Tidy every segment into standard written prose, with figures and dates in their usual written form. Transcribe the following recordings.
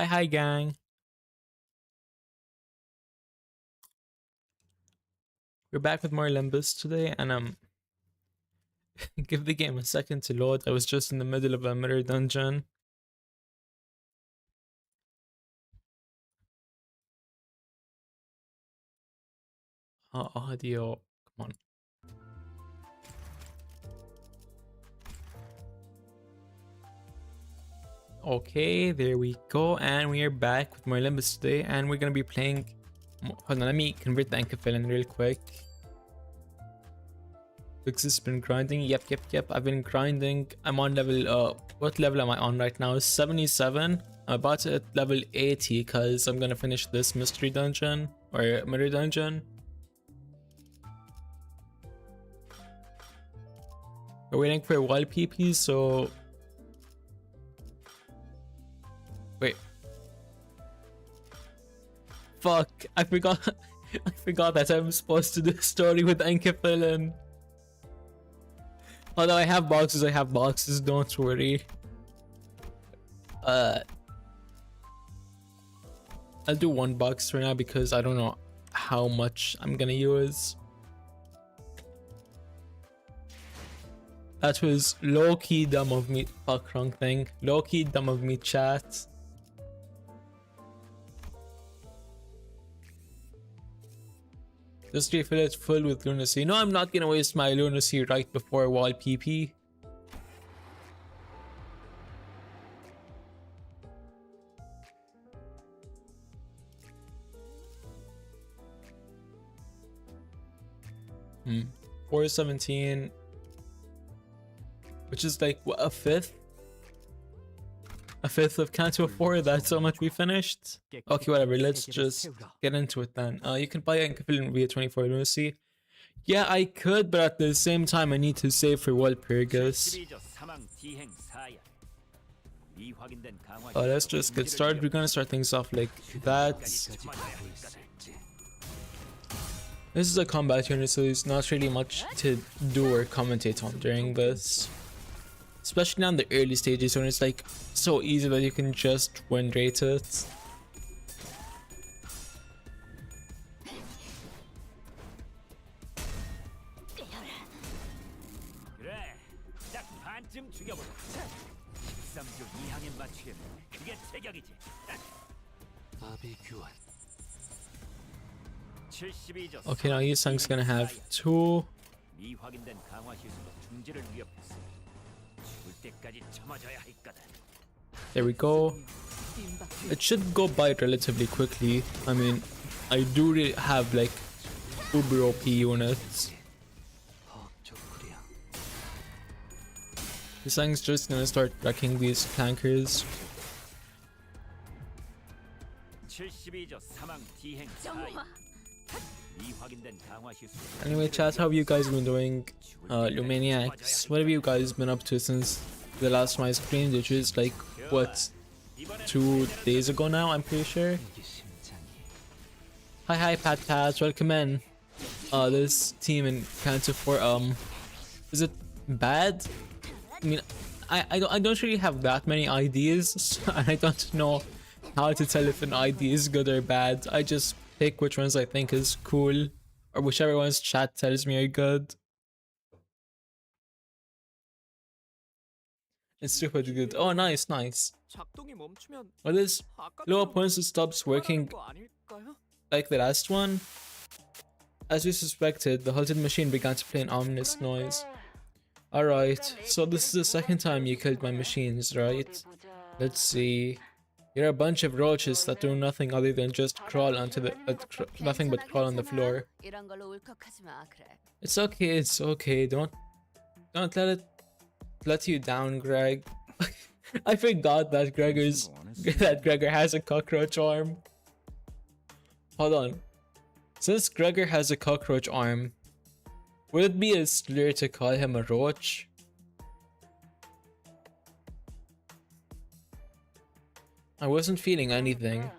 Hi gang. We're back with more Limbus today, and give the game a second to load. I was just in the middle of a mirror dungeon. Audio, come on. Okay, there we go, and we are back with more Limbus today, and we're gonna be playing. Hold on, let me convert the Anchor real quick. Has been grinding. Yep. I've been grinding. I'm on level. What level am I on right now? 77. I'm about to hit level 80 because I'm gonna finish this mystery dungeon or mirror dungeon. We're waiting for a while PP, so wait. Fuck! I forgot. I forgot that I'm supposed to do a story with Anchor. Although I have boxes, don't worry. I'll do one box for now because I don't know how much I'm gonna use. That was low-key dumb of me. Fuck, wrong thing. Low-key dumb of me, chat. Just refill it full with lunacy. No, I'm not gonna waste my lunacy right before wall PP. Hmm. 417. Which is like what, a fifth? A fifth of Canto 4, that's how much we finished? Okay, whatever, let's just get into it then. You can buy Anchor via 24 lunacy. Yeah, I could, but at the same time I need to save for Walpurgis. Let's just get started. We're gonna start things off like that. This is a combat unit, so there's not really much to do or commentate on during this. Especially on the early stages when it's like so easy that you can just win rate it. Okay, now Yusang's gonna have 2. There we go. It should go by relatively quickly. I mean, I do really have like uber OP units. This thing's just gonna start wrecking these flankers. Anyway, chat, how have you guys been doing? Lumaniacs, what have you guys been up to since the last time I screened, which is like, what, 2 days ago now, I'm pretty sure? Hi Pat, welcome in. This team in Canto 4, is it bad? I mean, I don't really have that many ideas, and I don't know how to tell if an idea is good or bad. I just pick which ones I think is cool, or whichever ones chat tells me are good. It's stupid good. Oh, nice. Well, this low opponent stops working like the last one. As we suspected, the halted machine began to play an ominous noise. Alright, so this is the second time you killed my machines, right? Let's see. You're a bunch of roaches that do nothing other than just crawl onto the nothing but crawl on the floor. It's okay. Don't let you down, Greg. I forgot that Gregor has a cockroach arm. Hold on. Since Gregor has a cockroach arm, would it be a slur to call him a roach? I wasn't feeling anything.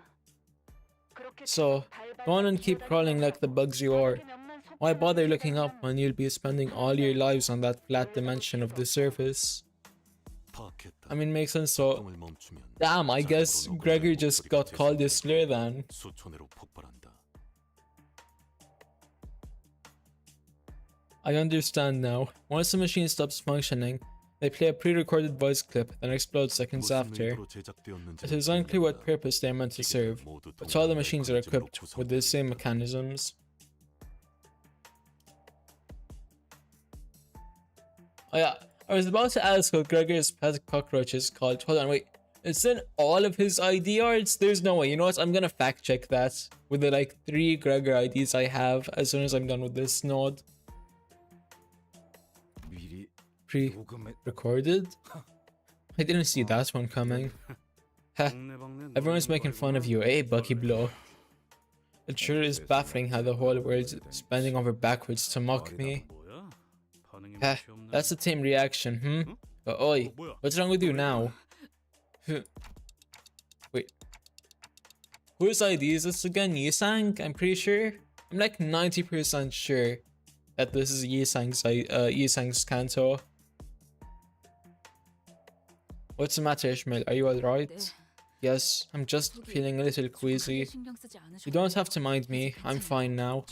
So, go on and keep crawling like the bugs you are. Why bother looking up when you'll be spending all your lives on that flat dimension of the surface? I mean, makes sense. So, damn, I guess Gregor just got called a slur then. I understand now. Once the machine stops functioning, they play a pre-recorded voice clip, then explode seconds after. It is unclear what purpose they are meant to serve, but all the machines are equipped with the same mechanisms. Oh yeah, I was about to ask what Gregor's pet cockroach is called. Hold on, wait. It's in all of his ID arts? There's no way. You know what? I'm gonna fact check that with the like 3 Gregor IDs I have as soon as I'm done with this node. Pre-recorded? I didn't see that one coming. Heh. Everyone's making fun of you, eh, Bucky Blow? It sure is baffling how the whole world is bending over backwards to mock me. Heh. That's the tame reaction, But oi, what's wrong with you now? Wait. Whose ID is this again? Yisang? I'm pretty sure. I'm like 90% sure that this is Yisang's Canto. What's the matter, Ishmael? Are you alright? Yes, I'm just feeling a little queasy. You don't have to mind me. I'm fine now.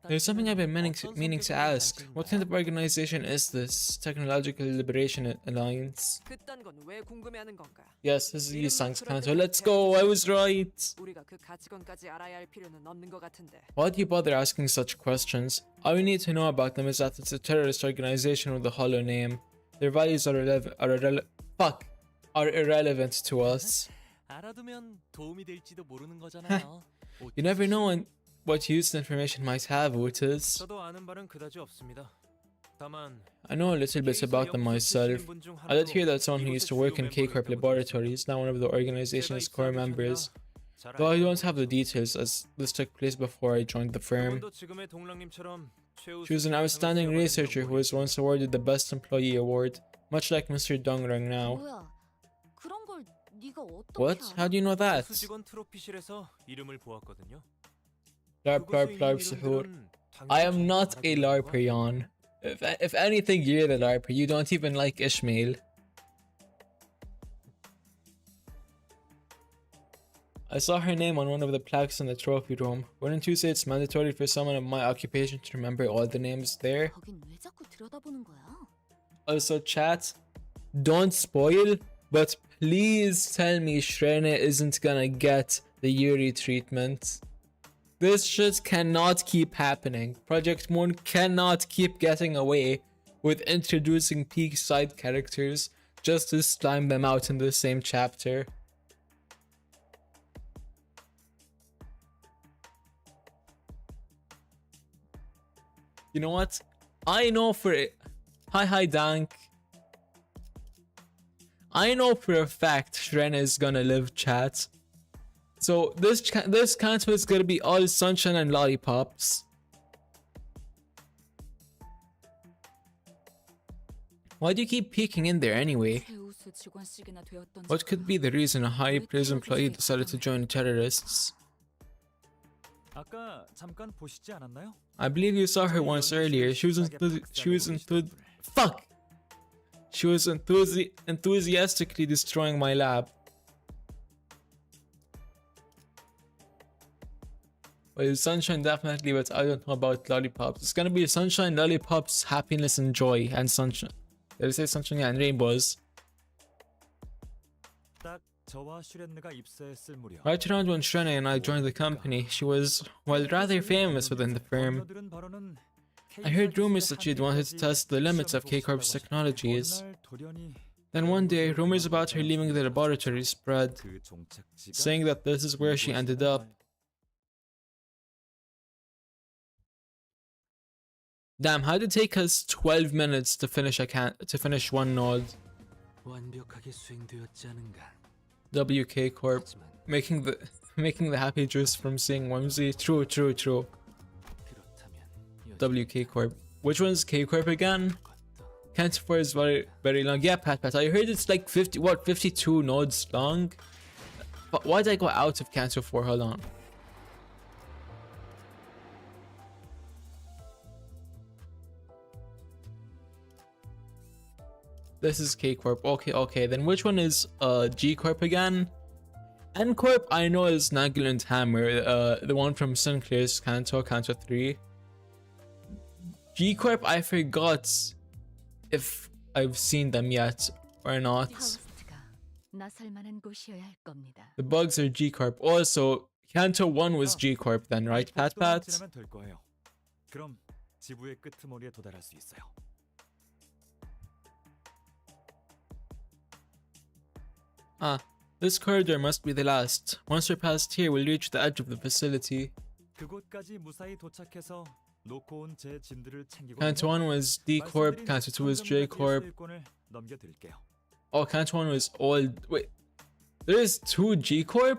There's something I've been meaning to ask. What kind of organization is this? Technological Liberation Alliance? Yes, this is Yisang's Canto. Let's go! I was right! Why do you bother asking such questions? All we need to know about them is that it's a terrorist organization with a hollow name. Their values are irrelevant to us. You never know what use the information might have, Otis. I know a little bit about them myself. I did hear that someone who used to work in K-Corp Laboratories is now one of the organization's core members. Though I don't have the details, as this took place before I joined the firm. She was an outstanding researcher who was once awarded the Best Employee Award, much like Mr. Dongrang now. What? How do you know that? LARP, LARP, LARP, Sahur. I am not a LARPer, Yon. If anything, you're the LARPer. You don't even like Ishmael. I saw her name on one of the plaques in the trophy room. Wouldn't you say it's mandatory for someone of my occupation to remember all the names there? Also, chat, don't spoil, but please tell me Shrene isn't gonna get the Yuri treatment. This shit cannot keep happening. Project Moon cannot keep getting away with introducing peak side characters just to slime them out in the same chapter. You know what? I know for it. Hi Dank. I know for a fact Shren is gonna live, chat. So this Canto is gonna be all sunshine and lollipops. Why do you keep peeking in there anyway? What could be the reason a high-praised employee decided to join the terrorists? I believe you saw her once earlier. She was enthusiastically destroying my lab. Well, sunshine definitely, but I don't know about lollipops. It's gonna be sunshine, lollipops, happiness, and joy, and sunshine. Did I say sunshine? Yeah, and rainbows. Right around when Shrene and I joined the company, she was, well, rather famous within the firm. I heard rumors that she'd wanted to test the limits of K-Corp's technologies. Then one day, rumors about her leaving the laboratory spread, saying that this is where she ended up. Damn, how'd it take us 12 minutes to finish one node? WK Corp, making the happy juice from seeing Whimsy. True. WK Corp. Which one's K Corp again? Canto 4 is very long. Yeah, Pat. I heard it's like 52 nodes long. But why did I go out of Canto 4? Hold on. This is K Corp. Okay. Then which one is G Corp again? N Corp I know is Nagel and Hammer, the one from Sinclair's Canto 3. G Corp I forgot if I've seen them yet or not. The bugs are G Corp. Also, Canto 1 was G Corp then, right? Pat? Ah, this corridor must be the last. Once we're past here, we'll reach the edge of the facility. Canto 1 was D Corp, Canto 2 was J Corp. Oh, Canto 1 was old. Wait, there's 2 G Corps?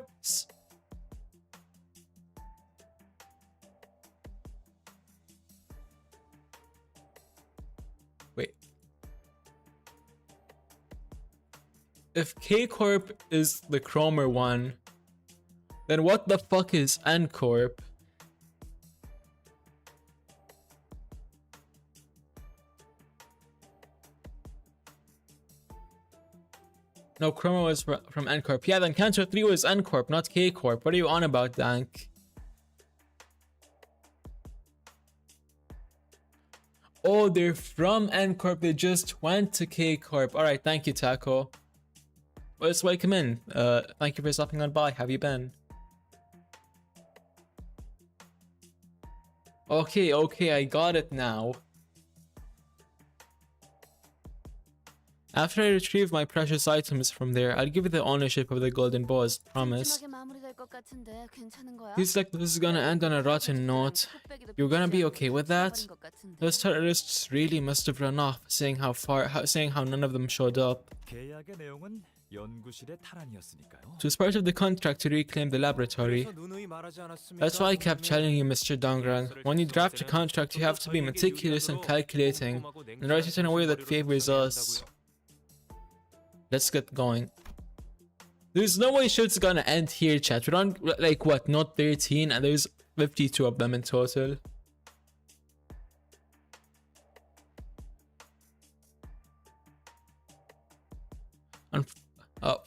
Wait. If K Corp is the Chromer one, then what the fuck is N Corp? No, Chromer was from N Corp. Yeah, then Canto 3 was N Corp, not K Corp. What are you on about, Dank? Oh, they're from N Corp. They just went to K Corp. Alright, thank you, Taco. Well, let's welcome in. Thank you for stopping on by. How have you been? Okay, I got it now. After I retrieve my precious items from there, I'll give you the ownership of the golden bows, promise. Feels like this is gonna end on a rotten note. You're gonna be okay with that? Those terrorists really must have run off, saying how none of them showed up. It was part of the contract to reclaim the laboratory. That's why I kept telling you, Mr. Dongrang. When you draft a contract, you have to be meticulous and calculating, and write it in a way that favors us. Let's get going. There's no way shit's gonna end here, chat. We're on, like, what, not 13, and there's 52 of them in total.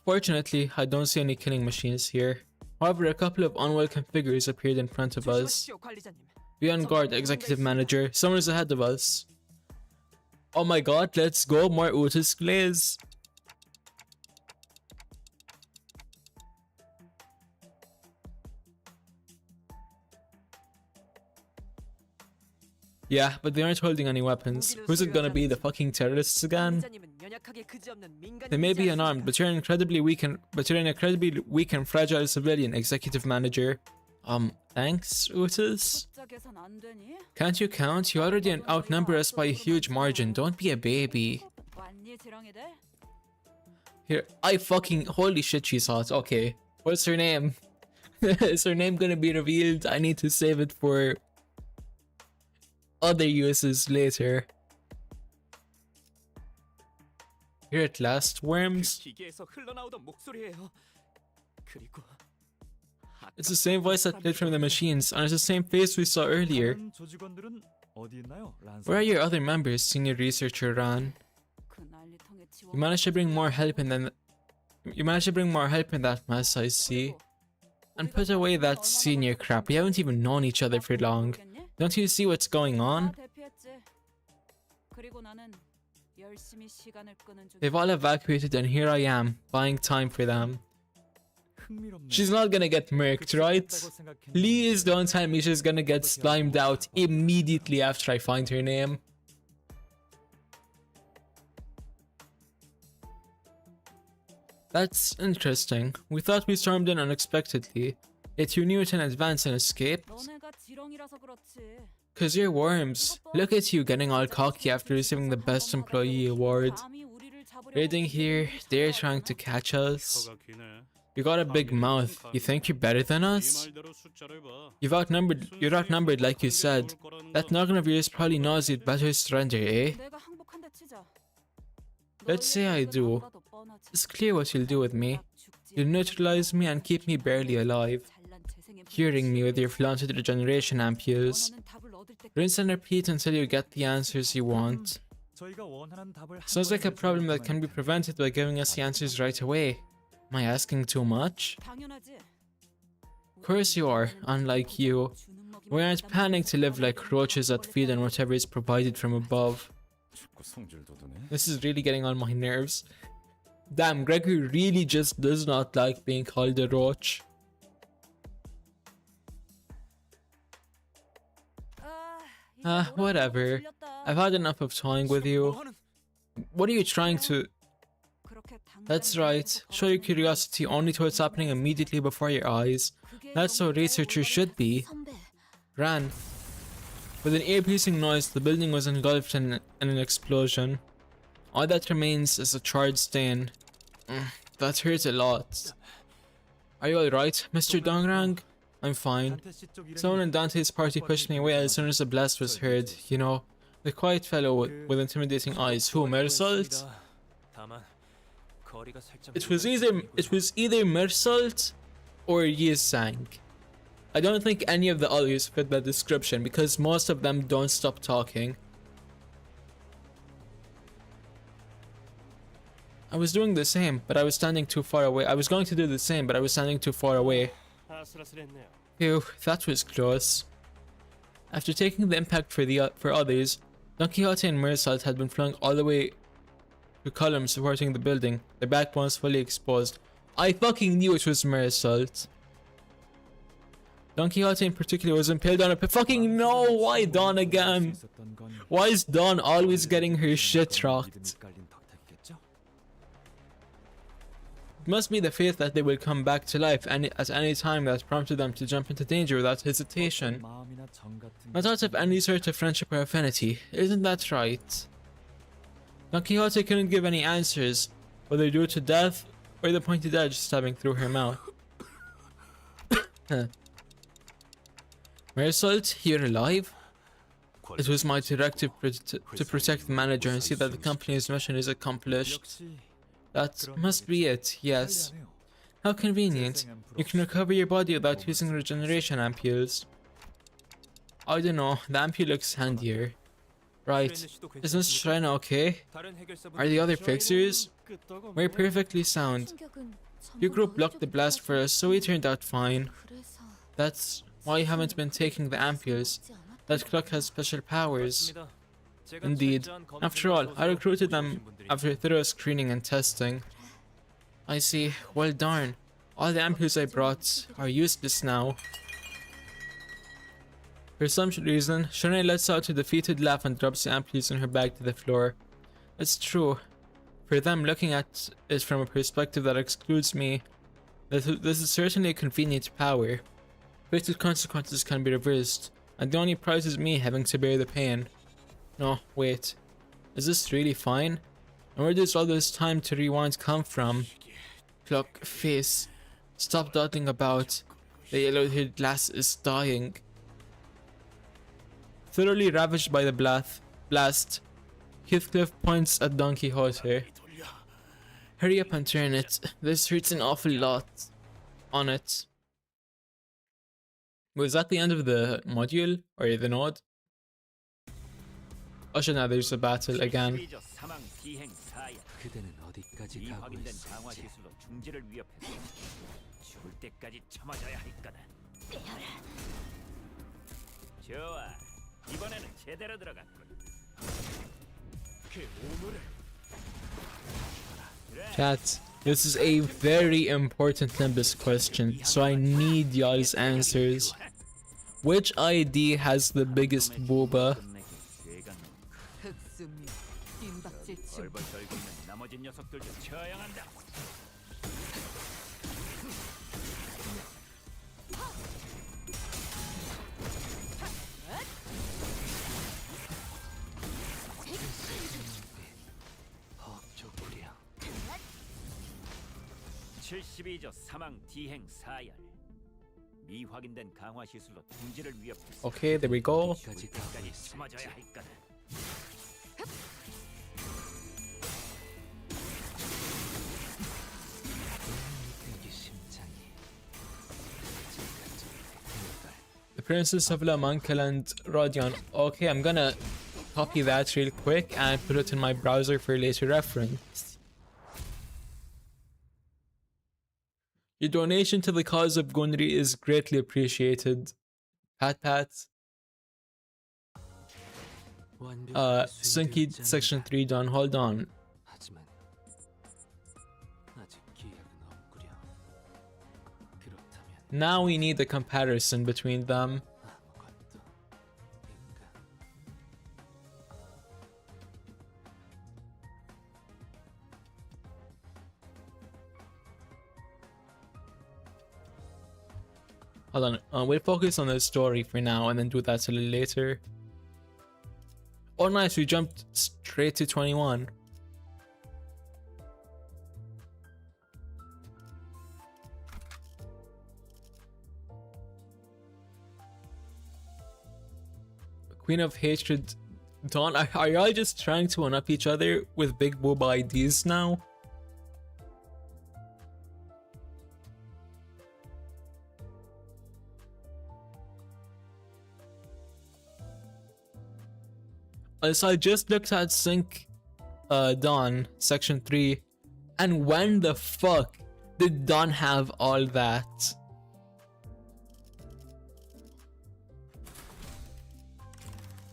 Fortunately, I don't see any killing machines here. However, a couple of unwelcome figures appeared in front of us. Be on guard, Executive Manager. Someone's ahead of us. Oh my god, let's go. More Otis Glaze. Yeah, but they aren't holding any weapons. Who's it gonna be, the fucking terrorists again? They may be unarmed, but you're an incredibly weak and fragile civilian, Executive Manager. Thanks, Otis? Can't you count? You already outnumber us by a huge margin. Don't be a baby. Here, holy shit, she's hot. Okay, what's her name? Is her name gonna be revealed? I need to save it for other uses later. Here at last, worms. It's the same voice that played from the machines, and it's the same face we saw earlier. Where are your other members, Senior Researcher Ran? You managed to bring more help in that mess, I see. And put away that senior crap. We haven't even known each other for long. Don't you see what's going on? They've all evacuated and here I am, buying time for them. She's not gonna get murked, right? Please don't tell me she's gonna get slimed out immediately after I find her name. That's interesting. We thought we stormed in unexpectedly, yet you knew it in advance and escaped? Cause you're worms. Look at you getting all cocky after receiving the Best Employee award. Raiding here, they're trying to catch us. You got a big mouth. You think you're better than us? You're outnumbered like you said. That noggin of yours probably knows you'd better surrender, eh? Let's say I do. It's clear what you'll do with me. You'll neutralize me and keep me barely alive. Curing me with your flaunted regeneration ampules. Rinse and repeat until you get the answers you want. Sounds like a problem that can be prevented by giving us the answers right away. Am I asking too much? Of course you are, unlike you. We aren't planning to live like roaches that feed on whatever is provided from above. This is really getting on my nerves. Damn, Gregory really just does not like being called a roach. Whatever. I've had enough of toying with you. What are you trying to... That's right. Show your curiosity only to what's happening immediately before your eyes. That's how researchers should be. Ran. With an ear-piercing noise, the building was engulfed in an explosion. All that remains is a charred stain. That hurts a lot. Are you alright, Mr. Dongrang? I'm fine. Someone in Dante's party pushed me away as soon as the blast was heard. You know, the quiet fellow with intimidating eyes. Who, Mersault? It was either Mersault or Yisang. I don't think any of the others fit that description because most of them don't stop talking. I was doing the same, but I was standing too far away. I was going to do the same, but I was standing too far away. Phew, that was close. After taking the impact for others, Don Quixote and Mersault had been flung all the way to columns supporting the building, their backbones fully exposed. I fucking knew it was Mersault. Don Quixote in particular was impaled on a fucking no! Why Don again? Why is Don always getting her shit rocked? It must be the faith that they will come back to life at any time that prompted them to jump into danger without hesitation. Not out of any sort of friendship or affinity, isn't that right? Don Quixote couldn't give any answers, whether due to death or the pointed edge stabbing through her mouth. Mersault, you're alive? It was my directive to protect the manager and see that the company's mission is accomplished. That must be it, yes. How convenient. You can recover your body without using regeneration ampules. I don't know, the ampule looks handier. Right. Is Miss Shrine okay? Are the other fixers? We're perfectly sound. Your group blocked the blast for us, so we turned out fine. That's why you haven't been taking the ampules. That clock has special powers. Indeed. After all, I recruited them after thorough screening and testing. I see. Well darn. All the ampules I brought are useless now. For some reason, Shanae lets out a defeated laugh and drops the ampules in her bag to the floor. It's true. For them, looking at it from a perspective that excludes me, this is certainly a convenient power. Fatal consequences can be reversed, and the only prize is me having to bear the pain. No, wait. Is this really fine? And where does all this time to rewind come from? Clock face. Stop dawdling about. The yellow-haired lass is dying. Thoroughly ravaged by the blast, Heathcliff points at Don Quixote. Hurry up and turn it. This hurts an awful lot. On it. Was that the end of the module? Or the node? Oh shit, now there's a battle again. Chat, this is a very important Limbus question, so I need y'all's answers. Which ID has the biggest booba? Okay, there we go. The Princess of La Mankel and Rodion. Okay, I'm gonna copy that real quick and put it in my browser for later reference. Your donation to the cause of Gunri is greatly appreciated. Pat pat. Sunky section 3 done. Hold on. Now we need a comparison between them. Hold on, we'll focus on the story for now and then do that a little later. Oh nice, we jumped straight to 21. Queen of Hatred Dawn, are y'all just trying to one-up each other with big boob IDs now? So I just looked at Sync Dawn section 3, and when the fuck did Dawn have all that?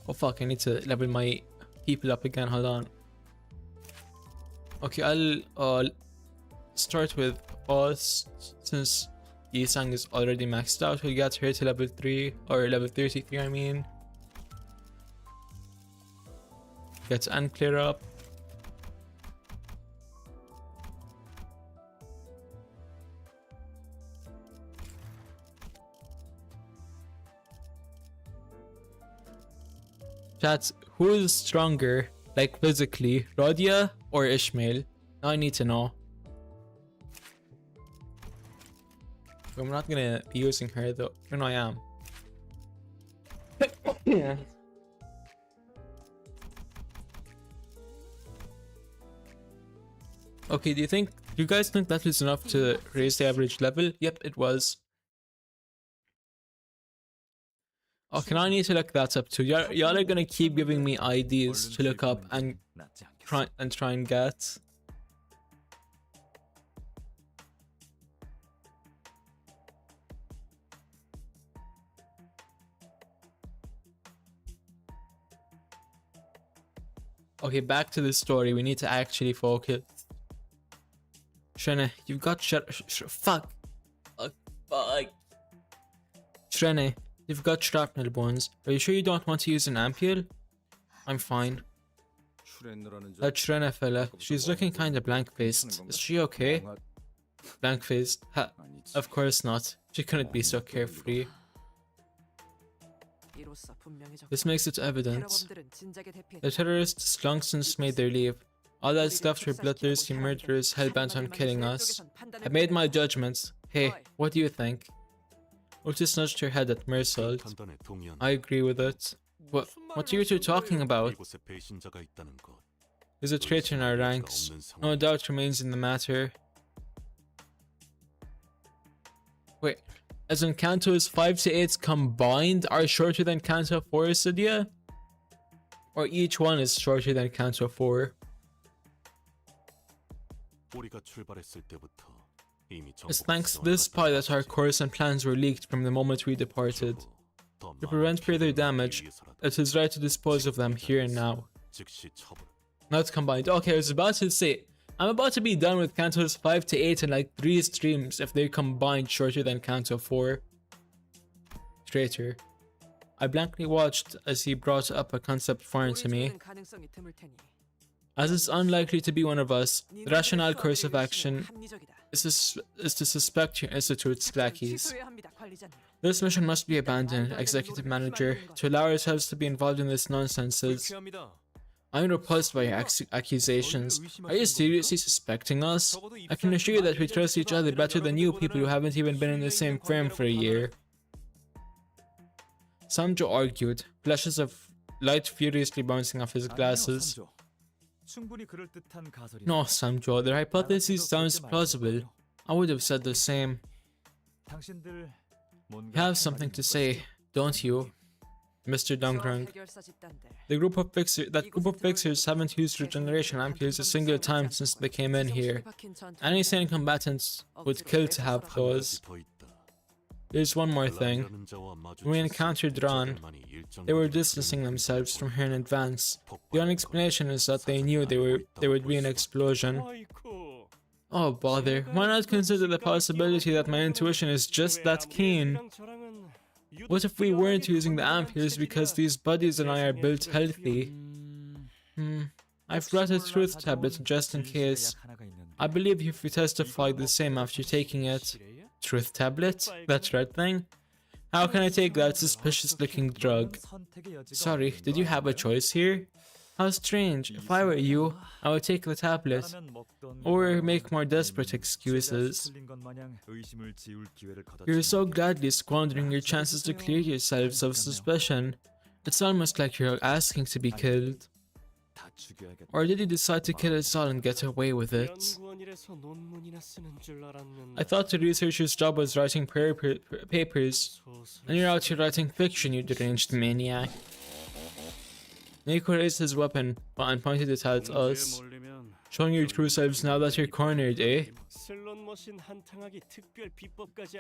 Oh fuck, I need to level my people up again, hold on. Okay, I'll start with us, since Yisang is already maxed out. We'll get her to level 3, or level 33 I mean. Get and clear up. Chat, who is stronger, like physically, Rodia or Ishmael? Now I need to know. I'm not gonna be using her though. No, I am. Yeah. Okay, do you guys think that is enough to raise the average level? Yep, it was. Oh, can I need to look that up too? Y'all are gonna keep giving me IDs to look up and try and get. Okay, back to the story. We need to actually focus. Shrene, you've got fuck. Fuck. Shrene, you've got shrapnel bones. Are you sure you don't want to use an ampule? I'm fine. That Shrene fella, she's looking kinda blank-faced. Is she okay? Blank-faced? Ha, of course not. She couldn't be so carefree. This makes it evident. The terrorists long since made their leave. All that's left were bloodthirsty murderers hell-bent on killing us. I made my judgments. Hey, what do you think? Otis nudged her head at Mersault. I agree with it. What are you two talking about? There's a traitor in our ranks. No doubt remains in the matter. Wait, as in Canto's 5 to 8s combined are shorter than Canto 4, Sidia? Or each one is shorter than Canto 4? It's thanks to this spy that our course and plans were leaked from the moment we departed. To prevent further damage, it is right to dispose of them here and now. Not combined. Okay, I was about to say, I'm about to be done with Cantos 5 to 8 in like 3 streams if they're combined shorter than Canto 4. Traitor. I blankly watched as he brought up a concept foreign to me. As it's unlikely to be one of us, the rationale course of action is to suspect your institute's lackeys. This mission must be abandoned, Executive Manager. To allow ourselves to be involved in this nonsense is... I'm repulsed by your accusations. Are you seriously suspecting us? I can assure you that we trust each other better than you people who haven't even been in the same firm for a year. Samjo argued, flashes of light furiously bouncing off his glasses. No, Samjo, their hypothesis sounds plausible. I would have said the same. You have something to say, don't you? Mr. Dunkrung. That group of fixers haven't used regeneration ampoules a single time since they came in here. Any sane combatants would kill to have those. There's one more thing. When we encountered Ran, they were distancing themselves from her in advance. The only explanation is that they knew there would be an explosion. Oh bother, why not consider the possibility that my intuition is just that keen? What if we weren't using the ampoules because these buddies and I are built healthy? I've brought a truth tablet just in case. I believe if you testify the same after taking it. Truth tablet? That red thing? How can I take that suspicious looking drug? Sorry, did you have a choice here? How strange. If I were you, I would take the tablet. Or make more desperate excuses. You're so gladly squandering your chances to clear yourselves of suspicion. It's almost like you're asking to be killed. Or did you decide to kill us all and get away with it? I thought the researcher's job was writing papers, and you're out here writing fiction, you deranged maniac. Nico raised his weapon and pointed it at us. Showing your true selves now that you're cornered, eh?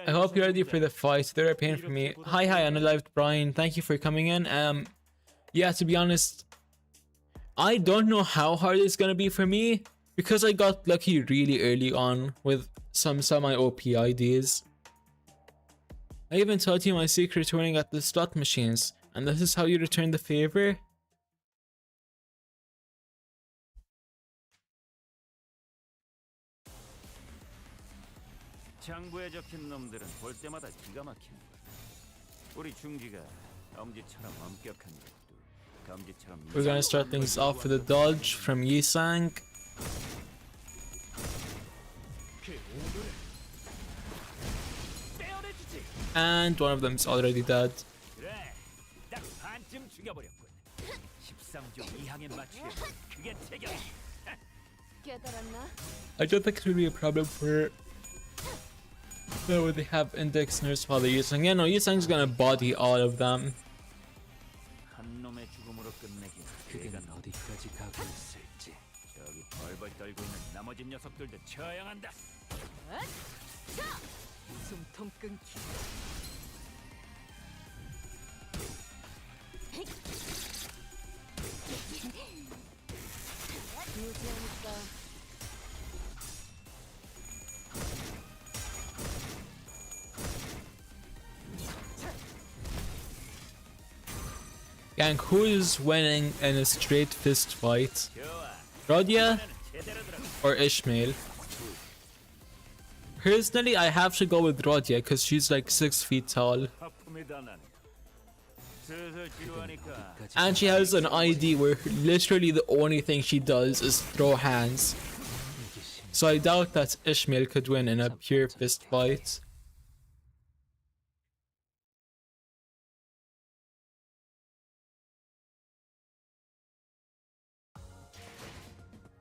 I hope you're ready for the fight. They're a pain for me. Hi, unalived Brian. Thank you for coming in. Yeah, to be honest, I don't know how hard it's gonna be for me because I got lucky really early on with some semi-OP IDs. I even taught you my secret winning at the slot machines, and this is how you return the favor? 장부에 적힌 놈들은 볼 때마다 기가 막힌다. 우리 중기가 엄지처럼 엄격한 것도 검지처럼. We're gonna start things off with a dodge from Yisang. And one of them's already dead. 그래, 딱 반쯤 죽여버렸군. 13조 이항에 맞추게 그게 체격. I don't think it will be a problem for. No, they have index nurse while they're using. Yeah, no, Yisang's gonna body all of them. 한 놈의 죽음으로 끝내기. 그대가 어디까지 가고 있을지. 저기 벌벌 떨고 있는 나머지 녀석들도 처형한다. 숨통 끊기. Gang, who is winning in a straight fist fight? Rodya or Ishmael? Personally, I have to go with Rodya because she's like 6 feet tall. And she has an ID where literally the only thing she does is throw hands. So I doubt that Ishmael could win in a pure fist fight.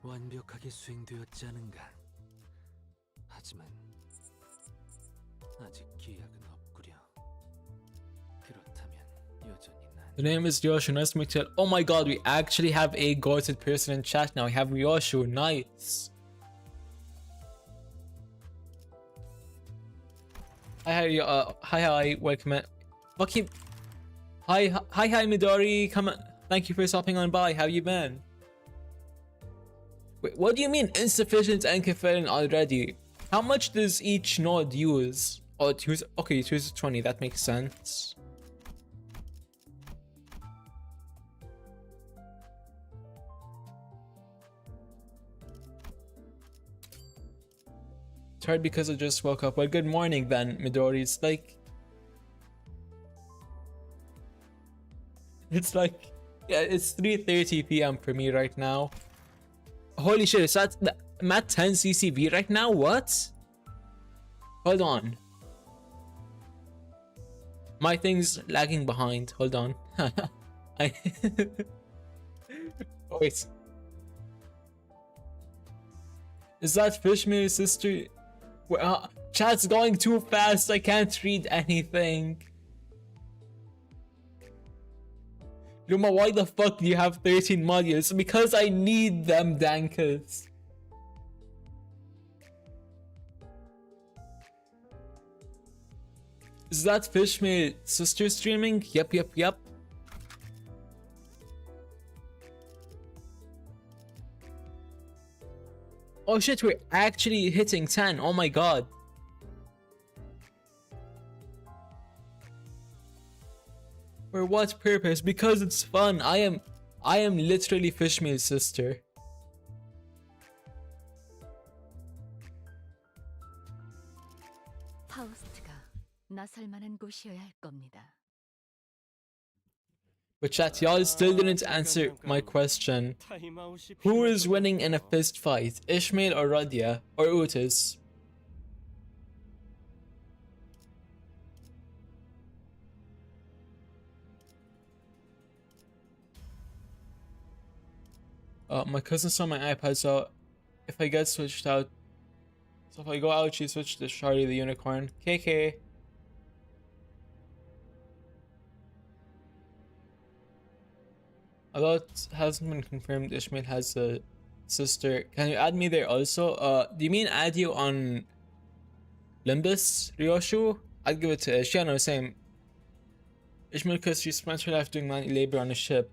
완벽하게 수행되었지 않은가. 하지만 아직 기약은 없구려. 그렇다면 여전히 난. The name is Ryoshu. Nice to meet you. Oh my god, we actually have a goated person in chat now. We have Ryoshu. Nice. Hi, welcome in. Fucking. Hi, Midori. Come on. Thank you for stopping on by. How you been? Wait, what do you mean insufficient enkephalin already? How much does each node use? Oh, it uses, okay, it uses 20, that makes sense. It's hard because I just woke up. Well, good morning then, Midori. It's like, yeah, it's 3:30 p.m. for me right now. Holy shit, is that I'm at 10 CCV right now? What? Hold on. My thing's lagging behind. Hold on. Wait. Is that Fishmeal's sister? Well, chat's going too fast. I can't read anything. Luma, why the fuck do you have 13 modules? Because I need them, Dankus. Is that Fishmail sister streaming? Yep. Oh shit, we're actually hitting 10. Oh my god. For what purpose? Because it's fun. I am literally Fishmail's sister. 파우스트가 나설 만한 곳이어야 할 겁니다. But chat, y'all still didn't answer my question. Who is winning in a fist fight? Ishmael or Radia? Or Utis? My cousin saw my iPad, so if I get switched out, so if I go out, she switched to Charlie the Unicorn. KK. Although it hasn't been confirmed, Ishmael has a sister. Can you add me there also? Do you mean add you on Limbus, Ryoshu? I'd give it to Ish. Yeah, no, same. Ishmael, because she spent her life doing manual labor on a ship.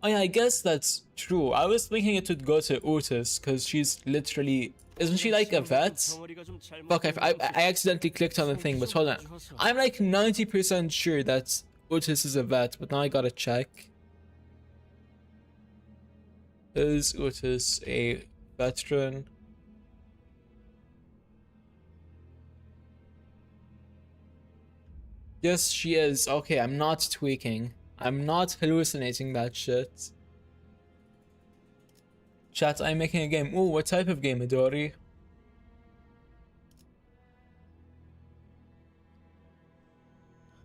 Oh yeah, I guess that's true. I was thinking it would go to Otis, because she's literally... Isn't she like a vet? Fuck, I accidentally clicked on the thing, but hold on. I'm like 90% sure that Otis is a vet, but now I gotta check. Is Otis a veteran? Yes, she is. Okay, I'm not tweaking. I'm not hallucinating that shit. Chat, I'm making a game. Ooh, what type of game, Midori?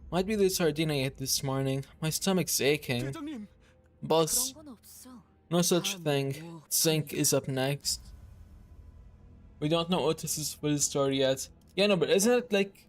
Might be the sardine I ate this morning. My stomach's aching. Boss, 그런 건 없어. no such thing. Sync is up next. We don't know Otis's full story yet. Yeah, no, but isn't it like...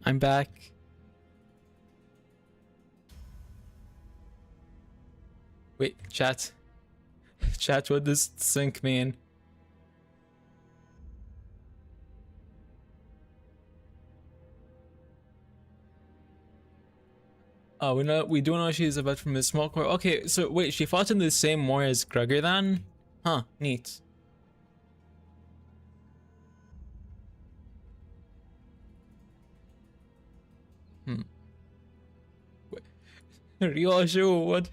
I'm back. Wait, chat. Chat, what does sync mean? Oh, we do know she's a vet from the small corps. Okay, so wait, she fought in the same war as Gregor then? Huh, neat. Wait. Ryoshu,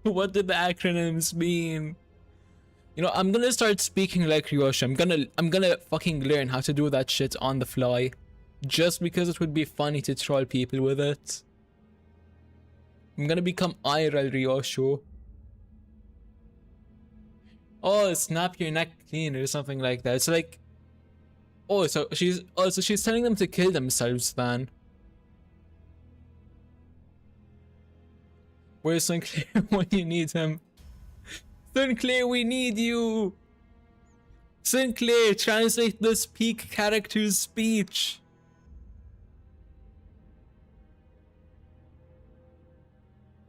what did the acronyms mean? You know, I'm gonna start speaking like Ryoshu. I'm gonna fucking learn how to do that shit on the fly. Just because it would be funny to troll people with it. I'm gonna become IRL Ryoshu. Oh, snap your neck clean or something like that. It's like, oh, so she's telling them to kill themselves then. Where's Sinclair when you need him? Sinclair, we need you. Sinclair, translate this peak character's speech.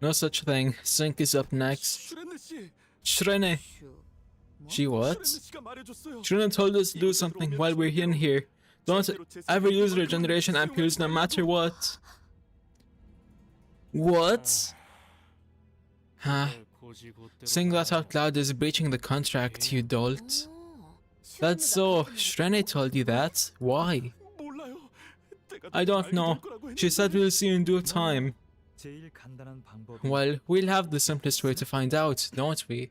No such thing. Sync is up next. Shrene. She what? Shrene told us to do something while we're in here. Don't ever use regeneration ampules no matter what. What? Huh? Saying that out loud is breaching the contract, you dolt. That's so. Shrene told you that? Why? I don't know. She said we'll see in due time. Well, we'll have the simplest way to find out, don't we?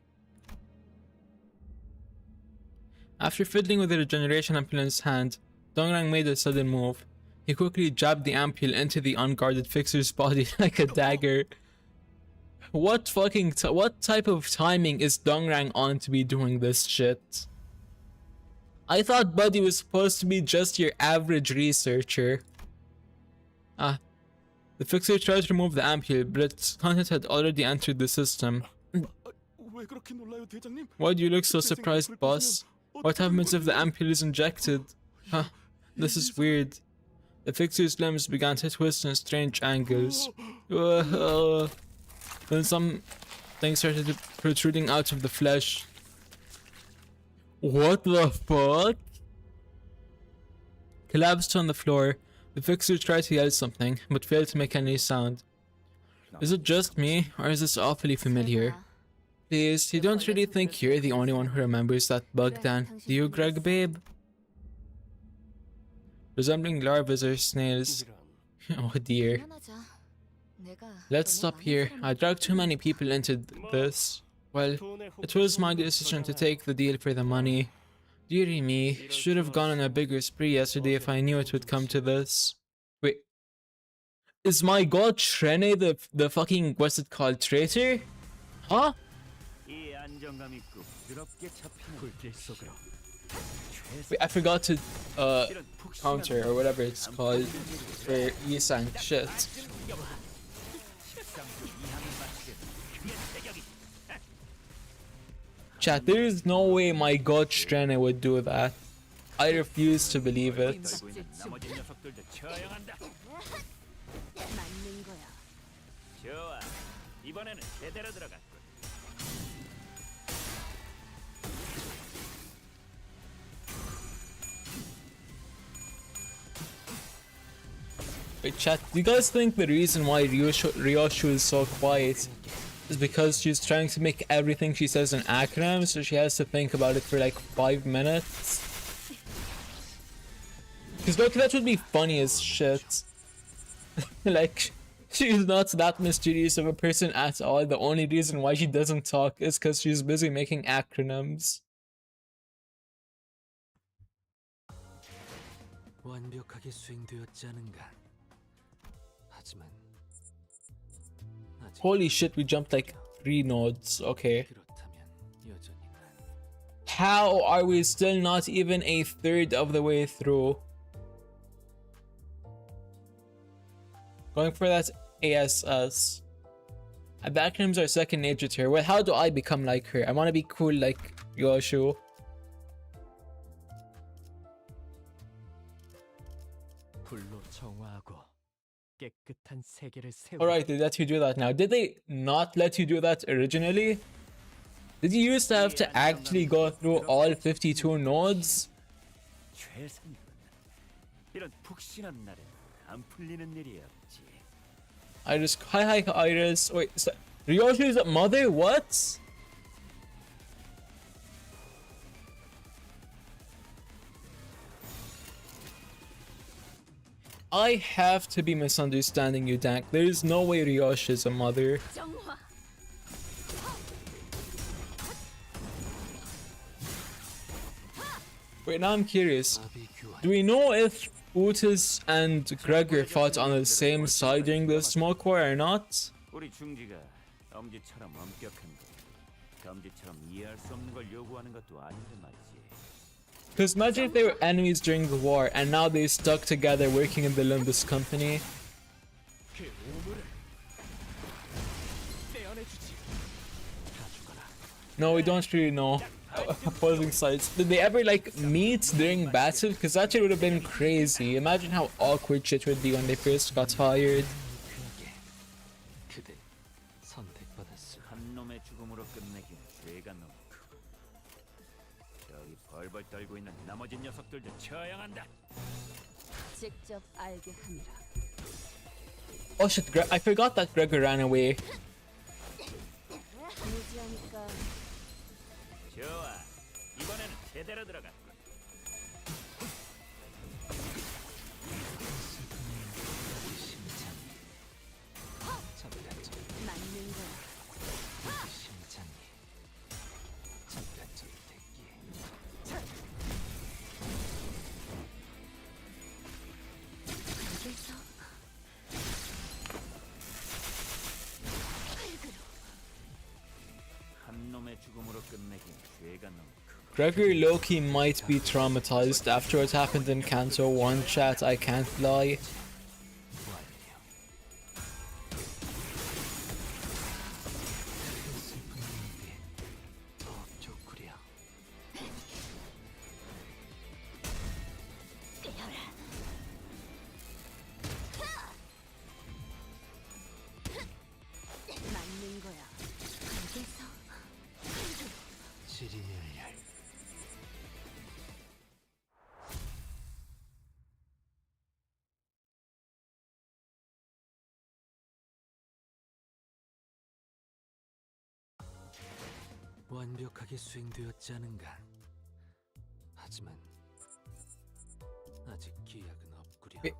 After fiddling with the regeneration ampule in his hand, Dongrang made a sudden move. He quickly jabbed the ampule into the unguarded fixer's body like a dagger. What type of timing is Dongrang on to be doing this shit? I thought Buddy was supposed to be just your average researcher. The fixer tried to remove the ampule, but its content had already entered the system. Why do you look so surprised, boss? What happens if the ampule is injected? Huh, this is weird. The fixer's limbs began to twist in strange angles. Then some things started protruding out of the flesh. What the fuck? Collapsed on the floor, the fixer tried to yell something, but failed to make any sound. Is it just me, or is this awfully familiar? Please, you don't really think you're the only one who remembers that bug, Dan, do you, Greg, babe? Resembling larvae or snails. Oh dear. Let's stop here. I dragged too many people into this. Well, it was my decision to take the deal for the money. Dearie me, should have gone on a bigger spree yesterday if I knew it would come to this. Wait. Is my god Shrene the fucking, what's it called, traitor? Huh? Wait, I forgot to counter or whatever it's called for Yisang shit. Chat, there is no way my god Shrene would do that. I refuse to believe it. Wait, chat, do you guys think the reason why Ryoshu is so quiet is because she's trying to make everything she says an acronym, so she has to think about it for like 5 minutes? Because look, that would be funny as shit. Like, she's not that mysterious of a person at all. The only reason why she doesn't talk is because she's busy making acronyms. 완벽하게 수행되었지 않은가. 하지만 Holy shit, we jumped like 3 nodes. Okay. How are we still not even a third of the way through? Going for that ASS. The acronyms are second nature to her. Well, how do I become like her? I want to be cool like Ryoshu. 불로 청화하고 깨끗한 세계를 세우. Alright, they let you do that now. Did they not let you do that originally? Did you used to have to actually go through all 52 nodes? 최상위군. 이런 푹신한 날엔 안 풀리는 일이 없지. Iris, hi Iris. Wait, so, Ryoshi's mother? What? I have to be misunderstanding you, Dank. There is no way Ryoshi is a mother. 정화. Wait, now I'm curious. Do we know if Otis and Gregor fought on the same side during the smoke war or not? 우리 중지가 엄지처럼 엄격한 거, 엄지처럼 이해할 수 없는 걸 요구하는 것도 아닌데 말이지. Because imagine if they were enemies during the war and now they stuck together working in the Limbus company. No, we don't really know. Opposing sides. Did they ever like meet during battle? Because that shit would have been crazy. Imagine how awkward shit would be when they first got hired. 그대 선택받았어. 한 놈의 죽음으로 끝내기는 죄가 너무 크고 저기 벌벌 떨고 있는 나머지 녀석들도 처형한다. 직접 알게 함이라. Oh shit, I forgot that Gregor ran away. 무지하니까 좋아, 이번에는 제대로 들어갔군. 맞는 거야. 심장이 잠깐 좀 대기. 그래서 한 놈의 죽음으로 끝내기는 죄가 너무 크고 Gregor Loki might be traumatized after what happened in Canto 1 chat, I can't lie. 맞는 거야. 그래서 지리멸렬. 완벽하게 수행되었지 않은가. 하지만 아직 기약은 없구려. Wait.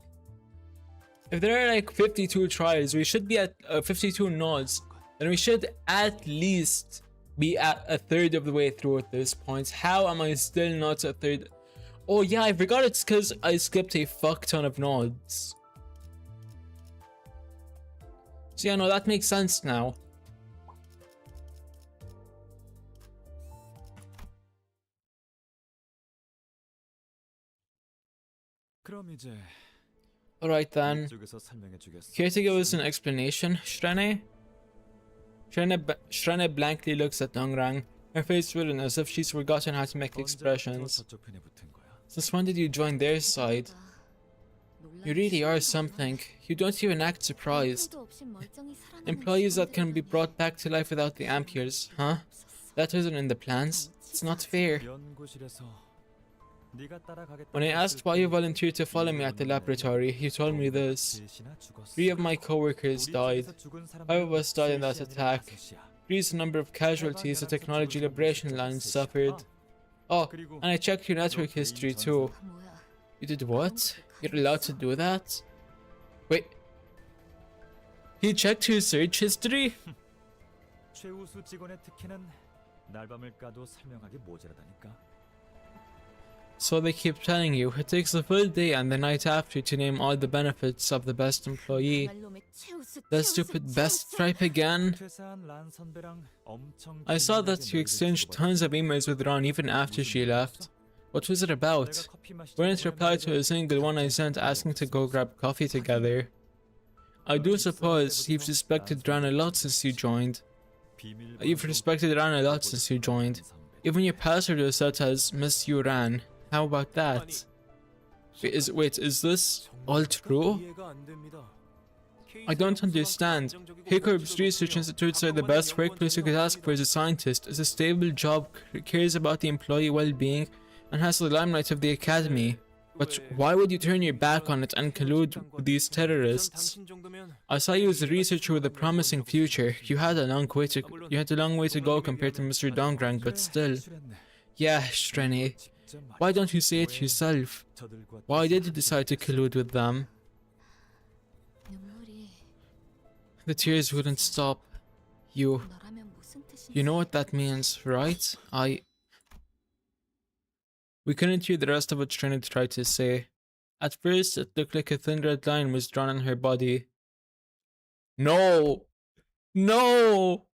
If there are like 52 trials, we should be at 52 nodes. Then we should at least be at a third of the way through at this point. How am I still not a third? Oh yeah, I forgot it's because I skipped a fuck ton of nodes. So yeah, no, that makes sense now. 그럼 이제 Alright then. 이쪽에서 설명해 주겠어. Care to give us an explanation, Shrene? Shrene blankly looks at Dongrang, her face written as if she's forgotten how to make expressions. 저쪽 편에 붙은 거야. Since when did you join their side? You really are something. You don't even act surprised. Employees that can be brought back to life without the amperes, huh? That wasn't in the plans. It's not fair. 연구실에서 네가 따라가겠다. When I asked why you volunteered to follow me at the laboratory, you told me this. 3 of my co-workers died. 5 of us died in that attack. 3 is the number of casualties the technology liberation line suffered. Oh, and I checked your network history too. 뭐야? You did what? You're allowed to do that? Wait. He checked your search history? 최우수 직원의 특혜는 날밤을 까도 설명하기 모자라다니까. So they keep telling you, it takes a full day and the night after to name all the benefits of the best employee. 말놈의 최우수, The 최우수, stupid best 최우수. stripe again. 퇴사한 란 선배랑 엄청 I saw 긴밀하게 that you 메일을 exchanged 주고받았어. tons of emails with Ron even after she left. What was it about? 내가 커피 마시자고 Wouldn't reply 한 to a single one I sent asking to go grab coffee together. I do suppose you've respected Ron a lot since you joined. 비밀번호도 You've respected Ran a lot since you joined. Even your password was set as Miss You Ran. How about that? Wait, is this all true? 이해가 안 됩니다. I don't understand. K-Corp's research institutes are the best workplace you could ask for as a scientist. It's a stable job, cares about the employee well-being, and has the limelight of the academy. But why would you turn your back on it and collude with these terrorists? I saw you as a researcher with a promising future. You had a long way to go compared to Mr. Dongrang, but still. Yeah, Shrene. Why don't you say it yourself? Why did you decide to collude with them? The tears wouldn't stop. You know what that means, right? We couldn't hear the rest of what Shrene tried to say. At first, it looked like a thin red line was drawn on her body. No! No!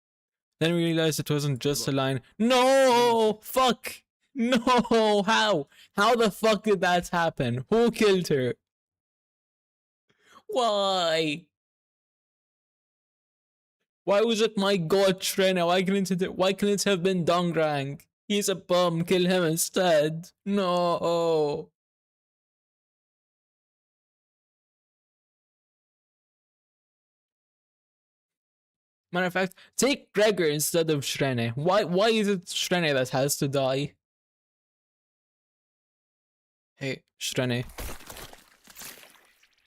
Then we realized it wasn't just a line. No! Fuck! No! How? How the fuck did that happen? Who killed her? Why? Why was it my god, Shrena? Why couldn't it have been Dongrang? He's a bum. Kill him instead. No. Matter of fact, take Gregor instead of Shrene. Why is it Shrene that has to die? Hey, Shrene.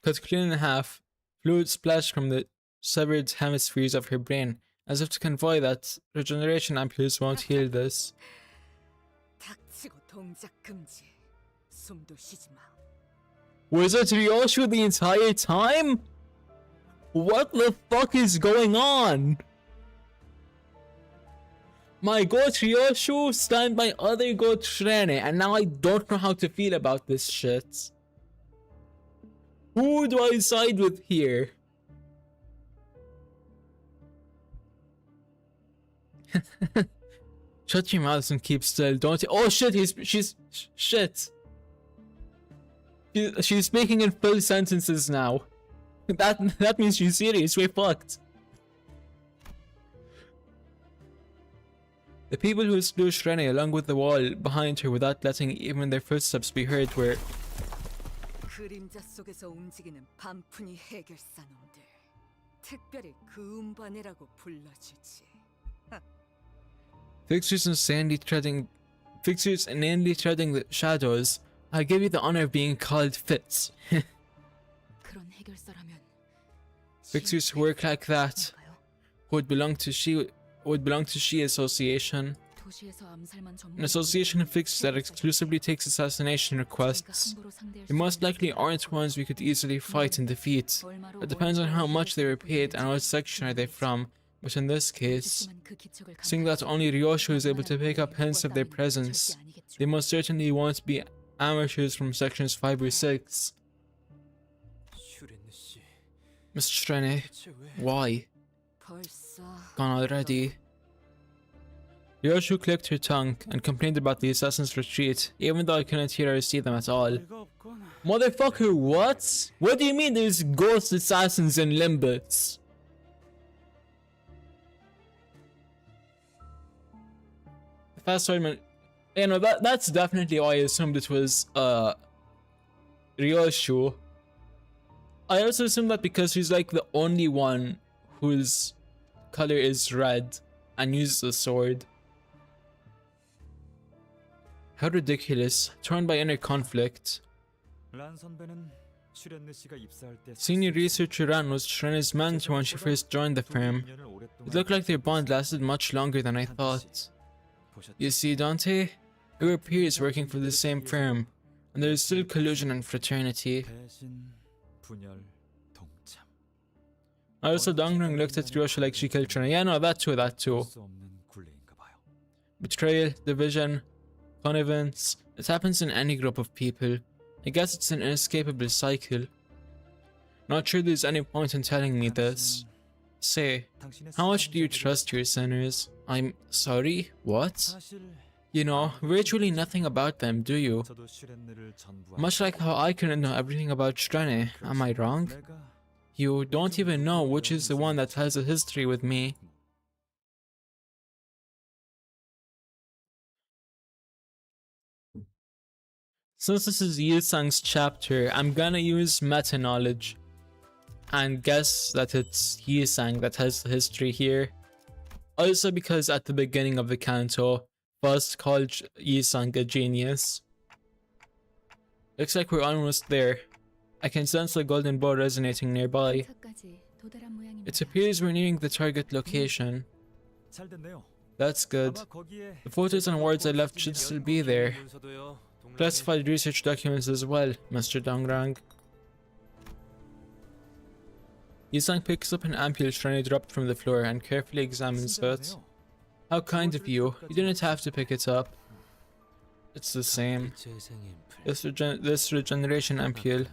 Cut clean in half. Fluid splashed from the severed hemispheres of her brain, as if to convey that regeneration ampules won't heal this. Was it Ryoshu the entire time? What the fuck is going on? My goat Ryoshu stand by other goat Shrene, and now I don't know how to feel about this shit. Who do I side with here? Shut your mouth and keep still, don't you? Oh shit, shit. She's speaking in full sentences now. That means she's serious. We're fucked. The people who slew Shrene along with the wall behind her without letting even their footsteps be heard were fixtures inanely treading the shadows. I give you the honor of being called Fitz. Fixers who work like that would belong to She Association. An association of fixers that exclusively takes assassination requests. They most likely aren't ones we could easily fight and defeat. It depends on how much they were paid and what section are they from. But in this case, seeing that only Ryoshu is able to pick up hints of their presence, they most certainly won't be amateurs from sections 5 or 6. Mr. Shrene, why? Gone already? Ryoshu clicked her tongue and complained about the assassin's retreat, even though I couldn't hear or see them at all. Motherfucker, what? What do you mean there's ghost assassins in Limbus? Fast forward, you know, that's definitely why I assumed it was Ryoshu. I also assumed that because she's like the only one whose color is red and uses a sword. How ridiculous, torn by inner conflict. Senior researcher Ran was Shrene's mentor when she first joined the firm. It looked like their bond lasted much longer than I thought. You see, Dante? We were peers working for the same firm, and there is still collusion and fraternity. Also, Dongrang looked at Ryoshu like she killed Shrene. Yeah, no, that too. Betrayal, division, connivance. It happens in any group of people. I guess it's an inescapable cycle. Not sure there's any point in telling me this. Say, how much do you trust your sinners? I'm sorry? What? You know, virtually nothing about them, do you? Much like how I couldn't know everything about Shrene, am I wrong? You don't even know which is the one that has a history with me. Since this is Yusang's chapter, I'm gonna use meta-knowledge. and guess that it's Yisang that has the history here. Also because at the beginning of the Kanto, Faust called Yisang a genius. Looks like we're almost there. I can sense the golden bow resonating nearby. It appears we're nearing the target location. 잘 됐네요. That's good. 아마 거기에 The photos and words I left should still be there. Classified research documents as well, Mr. Dongrang. Yisang picks up an ampule shiny dropped from the floor and carefully examines it. How kind of you. You didn't have to pick it up. It's the same. This regeneration ampule.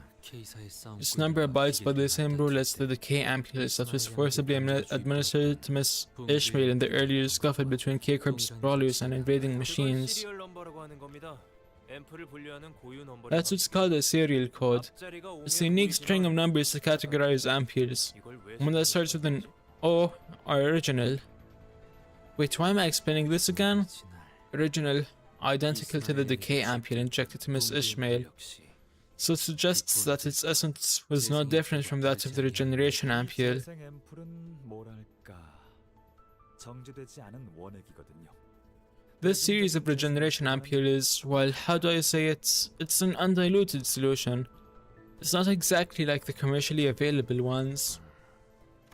Its number abides by the same rule as the decay ampules that was forcibly administered to Miss Ishmael in the earlier scuffle between K-Corp's brawlers and invading machines. That's what's called a serial code. It's a unique string of numbers to categorize ampules. One that starts with an O or original. Wait, why am I explaining this again? Original, identical to the decay ampule injected to Miss Ishmael. So it suggests that its essence was no different from that of the regeneration ampule. 재생 앰플은 뭐랄까 정제되지 않은 원액이거든요. This series of regeneration ampules, well, how do I say it? It's an undiluted solution. It's not exactly like the commercially available ones.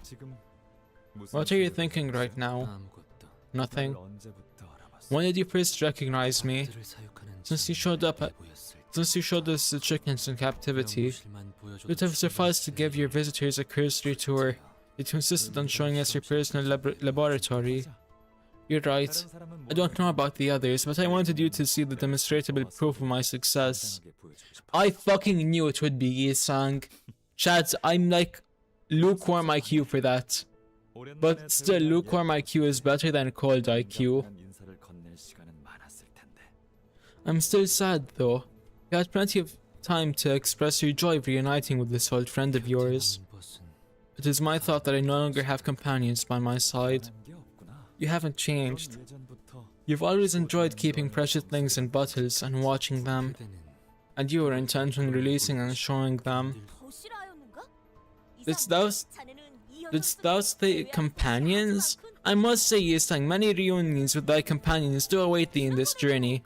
지금 무슨 What are you 소리를 thinking 하시죠? right now? 아무것도. Nothing. 뭘 언제부터 알아봤어? When did you first recognize me? 그들을 사육하는 Since you showed up at- Since you showed us the chickens in captivity, it would have sufficed to give your visitors a cursory tour. Yet you insisted on showing us your personal laboratory. You're right. 다른 사람은 I don't know about the others, but I wanted you to see the demonstrable proof of my success. 당당하게 보여주고 싶어. I fucking knew it would be Yisang. Chads, I'm like lukewarm IQ for that. 오랜만에 But still, 배우는 lukewarm IQ is better than cold IQ. 인간한 인사를 건넬 시간은 많았을 텐데. I'm still sad though. You had plenty of time to express your joy of reuniting with this old friend of yours. It is my thought that I no longer have companions by my side. 변한 게 없구나. You haven't changed. 넌 예전부터 You've always enjoyed keeping precious things in bottles and watching them, and you were intent on releasing and showing them. Didst thou say companions? I must say, Yisang, many reunions with thy companions do await thee in this journey.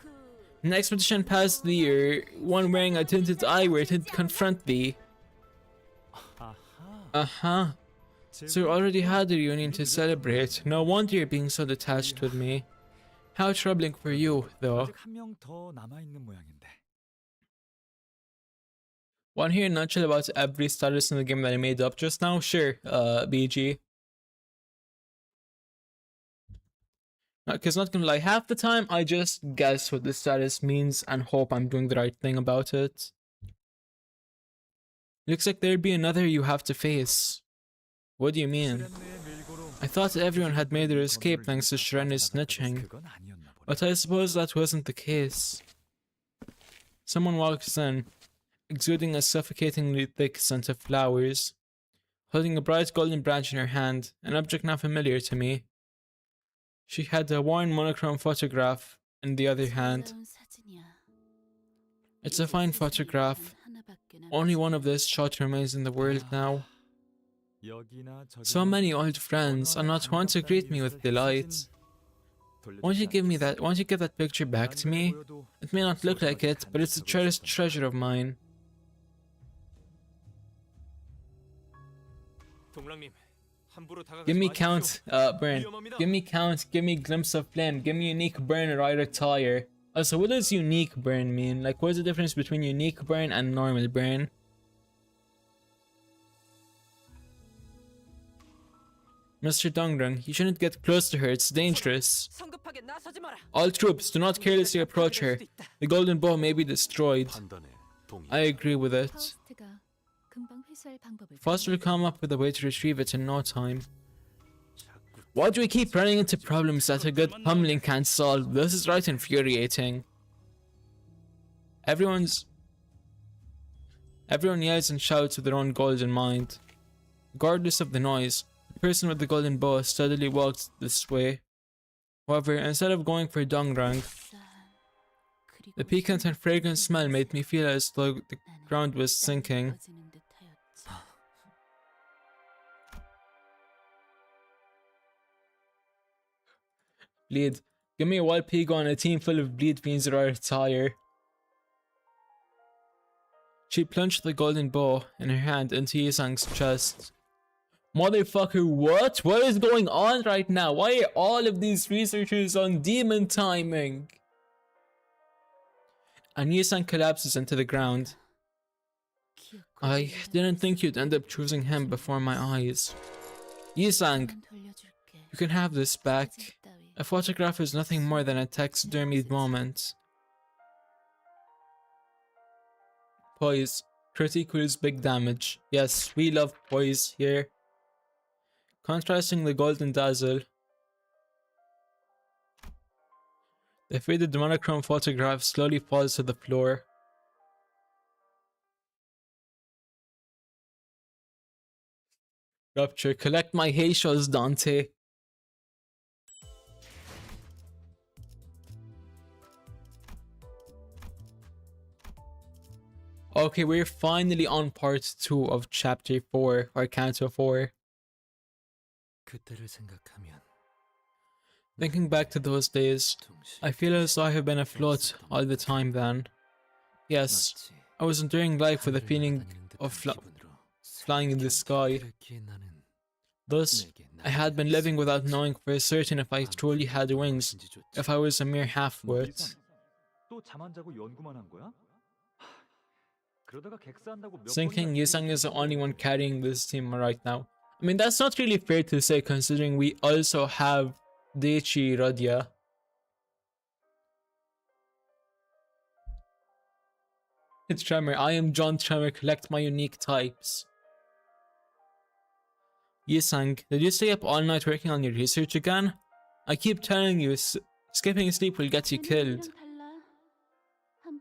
An expedition past thee, or one wearing a tinted eyewear to confront thee. 아하. So you already had a reunion to celebrate. No wonder you're being so detached with me. How troubling for you, though. 아직 한 명 더 남아 있는 모양인데. Want to hear a nutshell about every status in the game that I made up just now? Sure, BG. Because not gonna lie, half the time I just guess what the status means and hope I'm doing the right thing about it. Looks like there'd be another you have to face. What do you mean? I thought everyone had made their escape thanks to Shirene's snitching, 그건 아니었나 보네. but I suppose that wasn't the case. Someone walks in, exuding a suffocatingly thick scent of flowers, holding a bright golden branch in her hand, an object now familiar to me. She had a worn monochrome photograph in the other hand. It's a fine photograph. Only one of this shot remains in the world now. 여기나 저기나 So many old friends, and not one to greet me with delight. Won't you give that picture back to me? It may not look like it, but it's a cherished treasure of mine. Give me count, burn. Give me count, give me glimpse of flame, give me unique burn or I retire. Also, what does unique burn mean? Like, what's the difference between unique burn and normal burn? Mr. Dongrang, you shouldn't get close to her, it's dangerous. All troops, do not carelessly approach her. The golden bow may be destroyed. I agree with it. Foster will come up with a way to retrieve it in no time. Why do we keep running into problems that a good pummeling can't solve? This is right infuriating. Everyone yells and shouts with their own goals in mind. Regardless of the noise, the person with the golden bow steadily walks this way. However, instead of going for Dongrang, the piquant and fragrant smell made me feel as though the ground was sinking. Bleed. Give me a wild pigo and a team full of bleed fiends or I retire. She plunged the golden bow in her hand into Yisang's chest. Motherfucker, what? What is going on right now? Why are all of these researchers on demon timing? And Yisang collapses into the ground. I didn't think you'd end up choosing him before my eyes. Yisang, you can have this back. A photograph is nothing more than a taxidermied moment. Poise. Crit equals big damage. Yes, we love poise here. Contrasting the golden dazzle. The faded monochrome photograph slowly falls to the floor. Rupture. Collect my Heishos, Dante. Okay, we're finally on part 2 of chapter 4, or Canto 4. 그때를 생각하면 Thinking back to those days, I feel as though I have been afloat all the time then. Yes, I was enduring life with a feeling of flying in the sky. Thus, I had been living without knowing for certain if I truly had wings, if I was a mere half-wit. 또 잠 안 자고 연구만 한 거야? 그러다가 객사한다고 몇 Thinking 번이나 Yisang is the only one carrying this team right now. I mean, that's not really fair to say considering we also have Deichi Radya. It's Tremor. I am John Tremor. Collect my unique types. Yisang, did you stay up all night working on your research again? I keep telling you, skipping sleep will get you killed.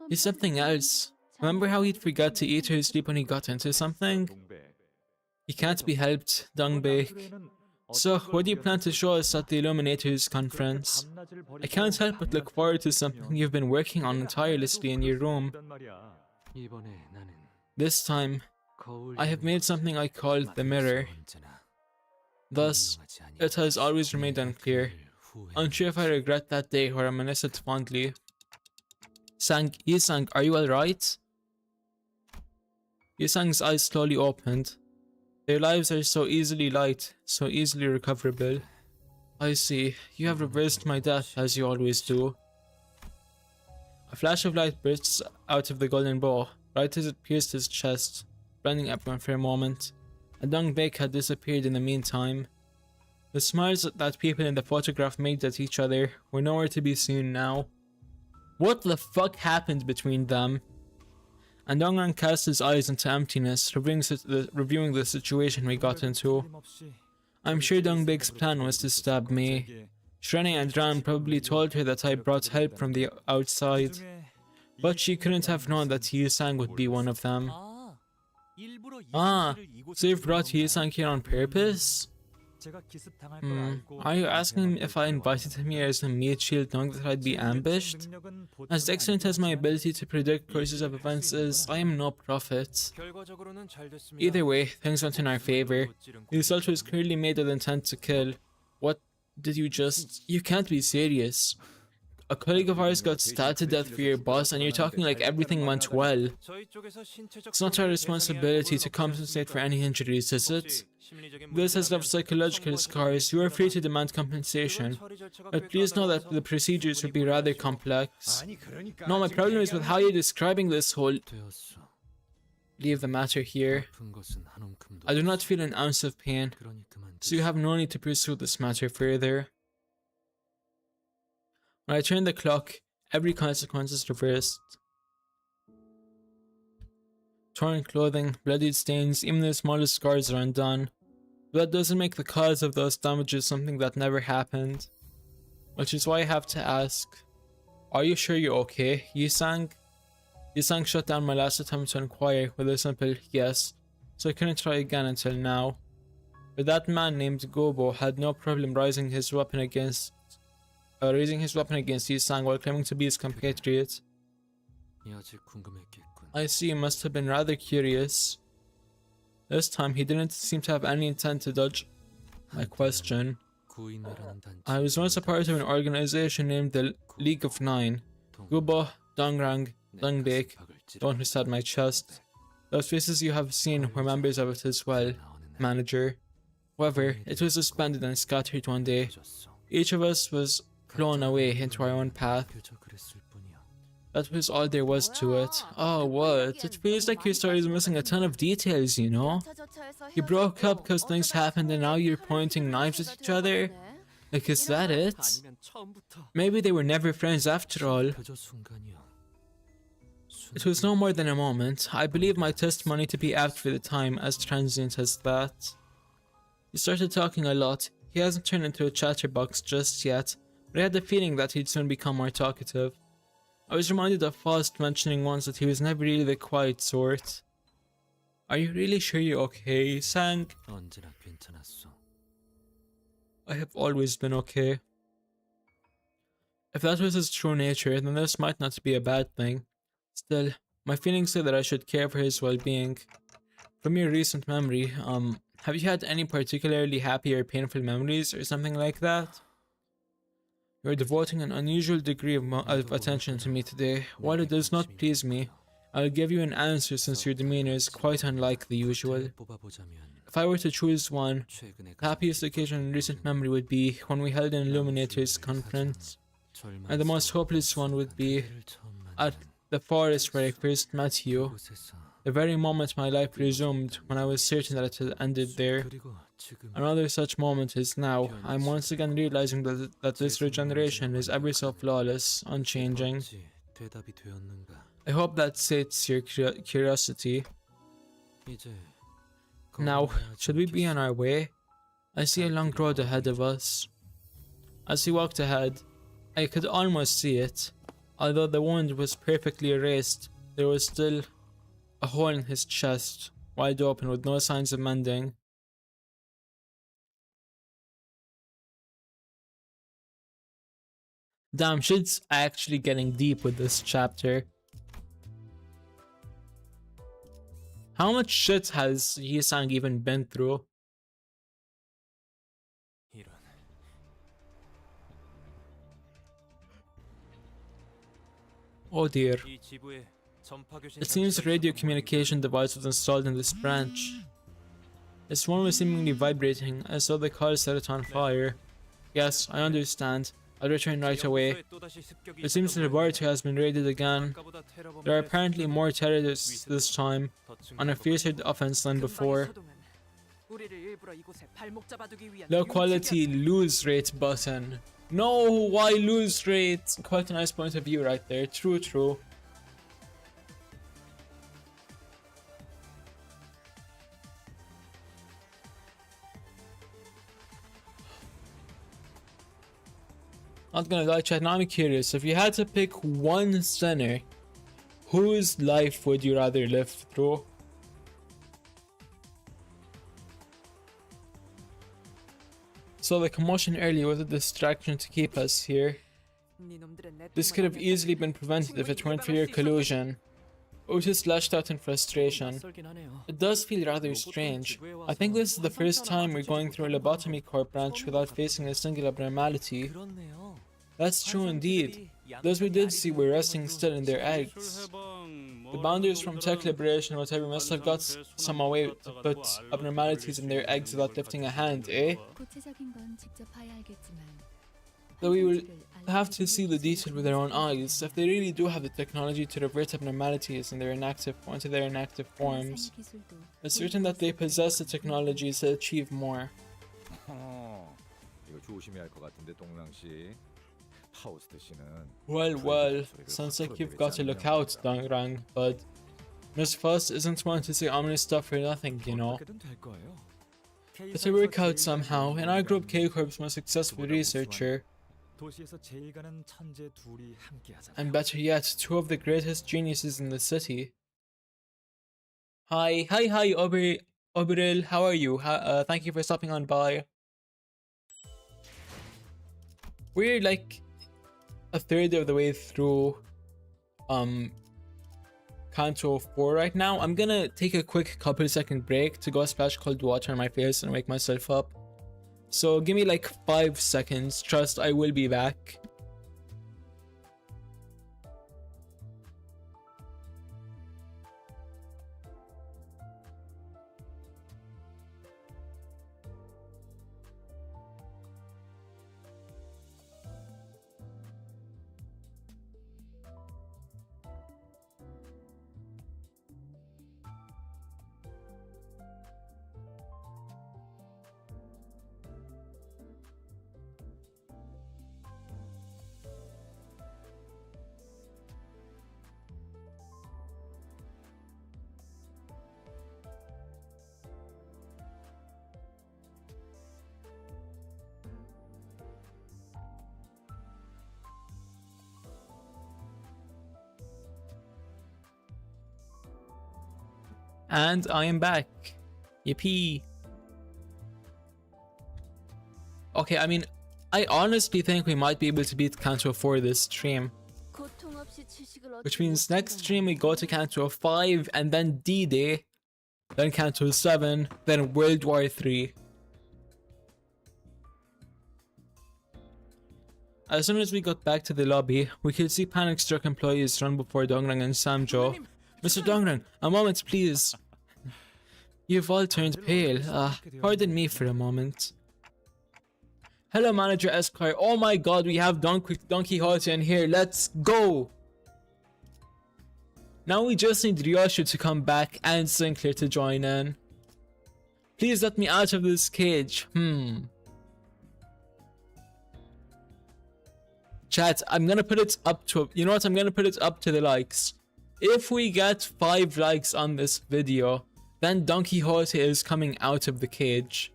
It's something else. Remember how he'd forget to eat or sleep when he got into something? He can't be helped, Dongbek. So, what do you plan to show us at the Illuminators conference? I can't help but look forward to something you've been working on tirelessly in your room. 이번에 나는 This time, I have made something I call the mirror. Thus, it has always remained unclear. Unsure if I regret that day or reminisce it fondly. Yisang, are you alright? Yisang's eyes slowly opened. Their lives are so easily light, so easily recoverable. I see. You have reversed my death, as you always do. A flash of light bursts out of the golden bow, right as it pierced his chest, blinding everyone for a moment. And Dongbek had disappeared in the meantime. The smiles that people in the photograph made at each other were nowhere to be seen now. What the fuck happened between them? And Dongrang cast his eyes into emptiness, reviewing the situation we got into. I'm sure Dongbek's plan was to stab me. Shrene and Ran probably told her that I brought help from the outside, but she couldn't have known that Yisang would be one of them. Ah, so you've brought Yisang here on purpose? Are you asking if I invited him here as a meat shield knowing that I'd be ambushed? As excellent as my ability to predict courses of events is, I am no prophet. Either way, things went in our favor. The assault was clearly made with intent to kill. What did you just... You can't be serious. A colleague of ours got stabbed to death for your boss and you're talking like everything went well. It's not our responsibility to compensate for any injuries, is it? This has left psychological scars. You are free to demand compensation. But please know that the procedures would be rather complex. No, my problem is with how you're describing this whole... Leave the matter here. I do not feel an ounce of pain, so you have no need to pursue this matter further. When I turn the clock, every consequence is reversed. Torn clothing, bloodied stains, even the smallest scars are undone. But that doesn't make the cause of those damages something that never happened. Which is why I have to ask, are you sure you're okay, Yisang? Yisang shut down my last attempt to inquire with a simple yes, so I couldn't try again until now. But that man named Gobo had no problem raising his weapon against Yisang while claiming to be his compatriot. I see, you must have been rather curious. This time he didn't seem to have any intent to dodge my question. 구인회라는 단체. I was once a part of an organization named the League of Nine. Gubo, Dongrang, Dungbake, the one who stabbed my chest. Those faces you have seen were members of it as well, manager. However, it was disbanded and scattered one day. Each of us was flown away into our own path. 그저 그랬을 뿐이야. That was all there was to it. Oh, what? It feels like your story is missing a ton of details, you know? You broke up because things happened and now you're pointing knives at each other? Like, is that it? 아니면 처음부터 Maybe they were never friends after all. 그저 순간이야. It was no more than a moment. I believe my testimony to be apt for the time, as transient as that. He started talking a lot. He hasn't turned into a chatterbox just yet, but I had the feeling that he'd soon become more talkative. I was reminded of Faust mentioning once that he was never really the quiet sort. Are you really sure you're okay, Sang? 언제나 괜찮았어. I have always been okay. If that was his true nature, then this might not be a bad thing. Still, my feelings say that I should care for his well-being. From your recent memory, have you had any particularly happy or painful memories or something like that? You're devoting an unusual degree of attention to me today. While it does not please me, I'll give you an answer since your demeanor is quite unlike the usual. 뽑아보자면 If I were to choose one, 최근에 the happiest occasion in recent memory would be when we held an Illuminators conference, and the most hopeless one would be at the forest where I first met you. 곳에서. The very moment my life resumed, when I was certain that it had ended there. 그리고 지금 Another such moment is now. I'm once again realizing that this regeneration is ever so flawless, unchanging. 어찌 대답이 되었는가? I hope that sates your curiosity. 이제 Now, 걸어가야 should we be 좋겠어. on our way? I see a long road ahead of us. As he walked ahead, I could almost see it. Although the wound was perfectly erased, there was still a hole in his chest, wide open with no signs of mending. Damn, shit's actually getting deep with this chapter. How much shit has Yi-sang even been through? 이런 Oh dear. 이 지부에 전파 교신 It seems a radio communication device was installed in this branch. This one was seemingly vibrating, as though the call set it on fire. Yes, I understand. I'll return right away. It seems the laboratory has been raided again. There are apparently more terrorists this time, on a fiercer offense than before. Low quality lose rate button. No, why lose rate? Quite a nice point of view right there. True, true. Not gonna lie, chat, now I'm curious. If you had to pick one sinner, whose life would you rather live through? So the commotion earlier was a distraction to keep us here. This could have easily been prevented if it weren't for your collusion. Otis lashed out in frustration. It does feel rather strange. I think this is the first time we're going through a lobotomy core branch without facing a single abnormality. That's true indeed. Those we did see were resting still in their eggs. The bounders from tech liberation or whatever must have got some way to put abnormalities in their eggs without lifting a hand, eh? 구체적인 건 직접 봐야 알겠지만 Though we will have to see the detail with our own eyes. If they really do have the technology to revert abnormalities in their onto their inactive forms, 기술도 it's certain that they possess the technology to achieve more. 이거 조심해야 할 것 같은데 동랑 씨. 파우스트 씨는 Well, sounds like you've got to look out, Dongrang, bud. Miss Fuss isn't one to say ominous stuff for nothing, you know. 어떻게든 될 거예요. It'll work out somehow. In our group, K-Corp's most successful researcher, 도시에서 제일 가는 천재 둘이 함께 하잖아요. and better yet, two of the greatest geniuses in the city. Hi, Oberil, how are you? Thank you for stopping on by. We're like a third of the way through Canto 4 right now. I'm gonna take a quick couple second break to go splash cold water on my face and wake myself up. So give me like 5 seconds. Trust, I will be back. And I am back. Yippee. Okay, I mean, I honestly think we might be able to beat Canto 4 this stream. Which means next stream we go to Canto 5 and then D-Day, then Canto 7, then World War 3. As soon as we got back to the lobby, we could see panic-struck employees run before Dongrang and Samjo. Mr. Dongrang, a moment please. You've all turned pale. Pardon me for a moment. Hello Manager Esquire. Oh my god, we have Don Quixote in here. Let's go! Now we just need Ryoshu to come back and Sinclair to join in. Please let me out of this cage. Chat, I'm gonna put it up to... You know what? I'm gonna put it up to the likes. If we get 5 likes on this video, then Don Quixote is coming out of the cage.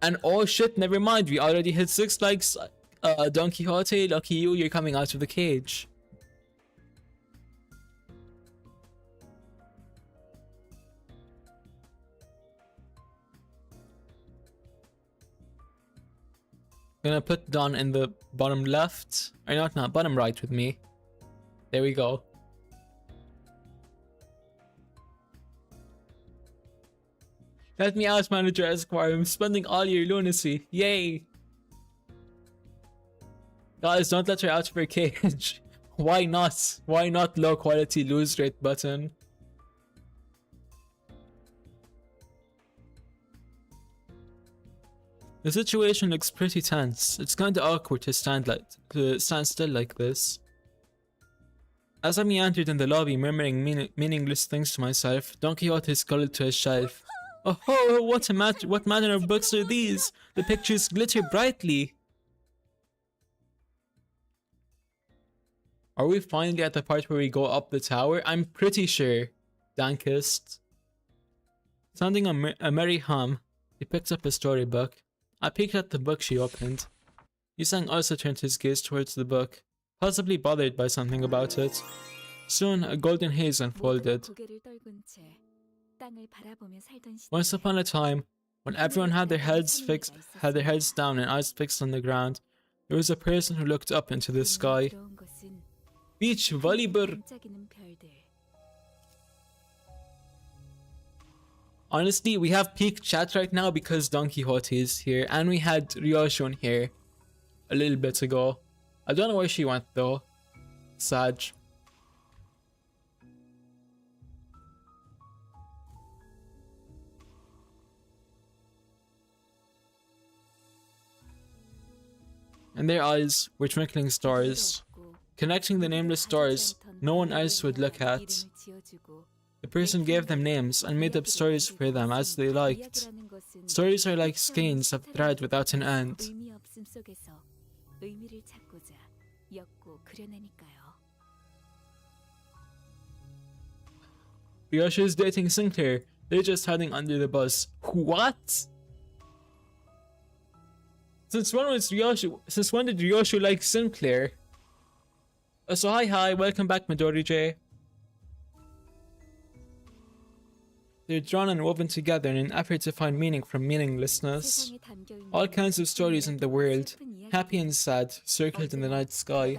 And oh shit, never mind, we already hit 6 likes. Don Quixote, lucky you, you're coming out of the cage. Gonna put Don in the bottom left, or not, bottom right with me. There we go. Let me out, Manager Esquire. I'm spending all your lunacy. Yay! Guys, don't let her out of her cage. Why not? Why not low quality lose rate button? The situation looks pretty tense. It's kinda awkward to stand still like this. As I meandered in the lobby, murmuring meaningless things to myself, Don Quixote scuttled to a shelf. Oh, what manner of books are these? The pictures glitter brightly. Are we finally at the part where we go up the tower? I'm pretty sure. Dankest. Sounding a merry hum, he picked up a storybook. I peeked at the book she opened. Yusang also turned his gaze towards the book, possibly bothered by something about it. Soon, a golden haze unfolded. Once upon a time, when everyone had their heads down and eyes fixed on the ground, there was a person who looked up into the sky. Beach volleyball. Honestly, we have peak chat right now because Don Quixote is here, and we had Ryoshu in here a little bit ago. I don't know where she went though. Sad. In their eyes were twinkling stars, connecting the nameless stars no one else would look at. The person gave them names and made up stories for them as they liked. Stories are like skeins of thread without an end. Ryoshu is dating Sinclair. They're just hiding under the bus. What? Since when did Ryoshu like Sinclair? So hi, welcome back Midori J. They're drawn and woven together in an effort to find meaning from meaninglessness. All kinds of stories in the world, happy and sad, circled in the night sky.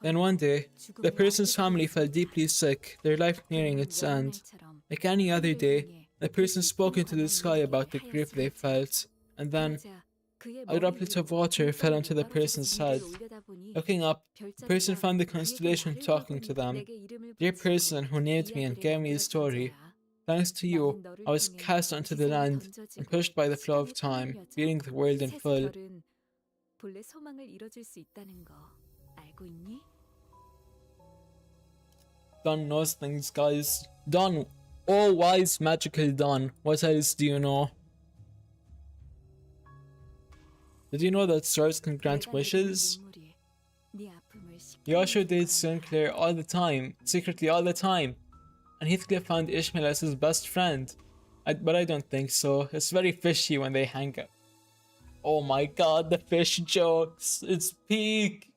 Then one day, the person's family fell deeply sick, their life nearing its end. Like any other day, The person spoke into the sky about the grief they felt, and then a droplet of water fell onto the person's head. Looking up, the person found the constellation talking to them. Dear person who named me and gave me a story, thanks to you, I was cast onto the land and pushed by the flow of time, feeling the world in full. Don knows things, guys. Don, oh wise magical Don, what else do you know? Did you know that stars can grant wishes? Yasha dates Sinclair all the time, secretly all the time. And Heathcliff found Ishmael as his best friend. But I don't think so. It's very fishy when they hang out. Oh my god, the fish jokes. It's peak.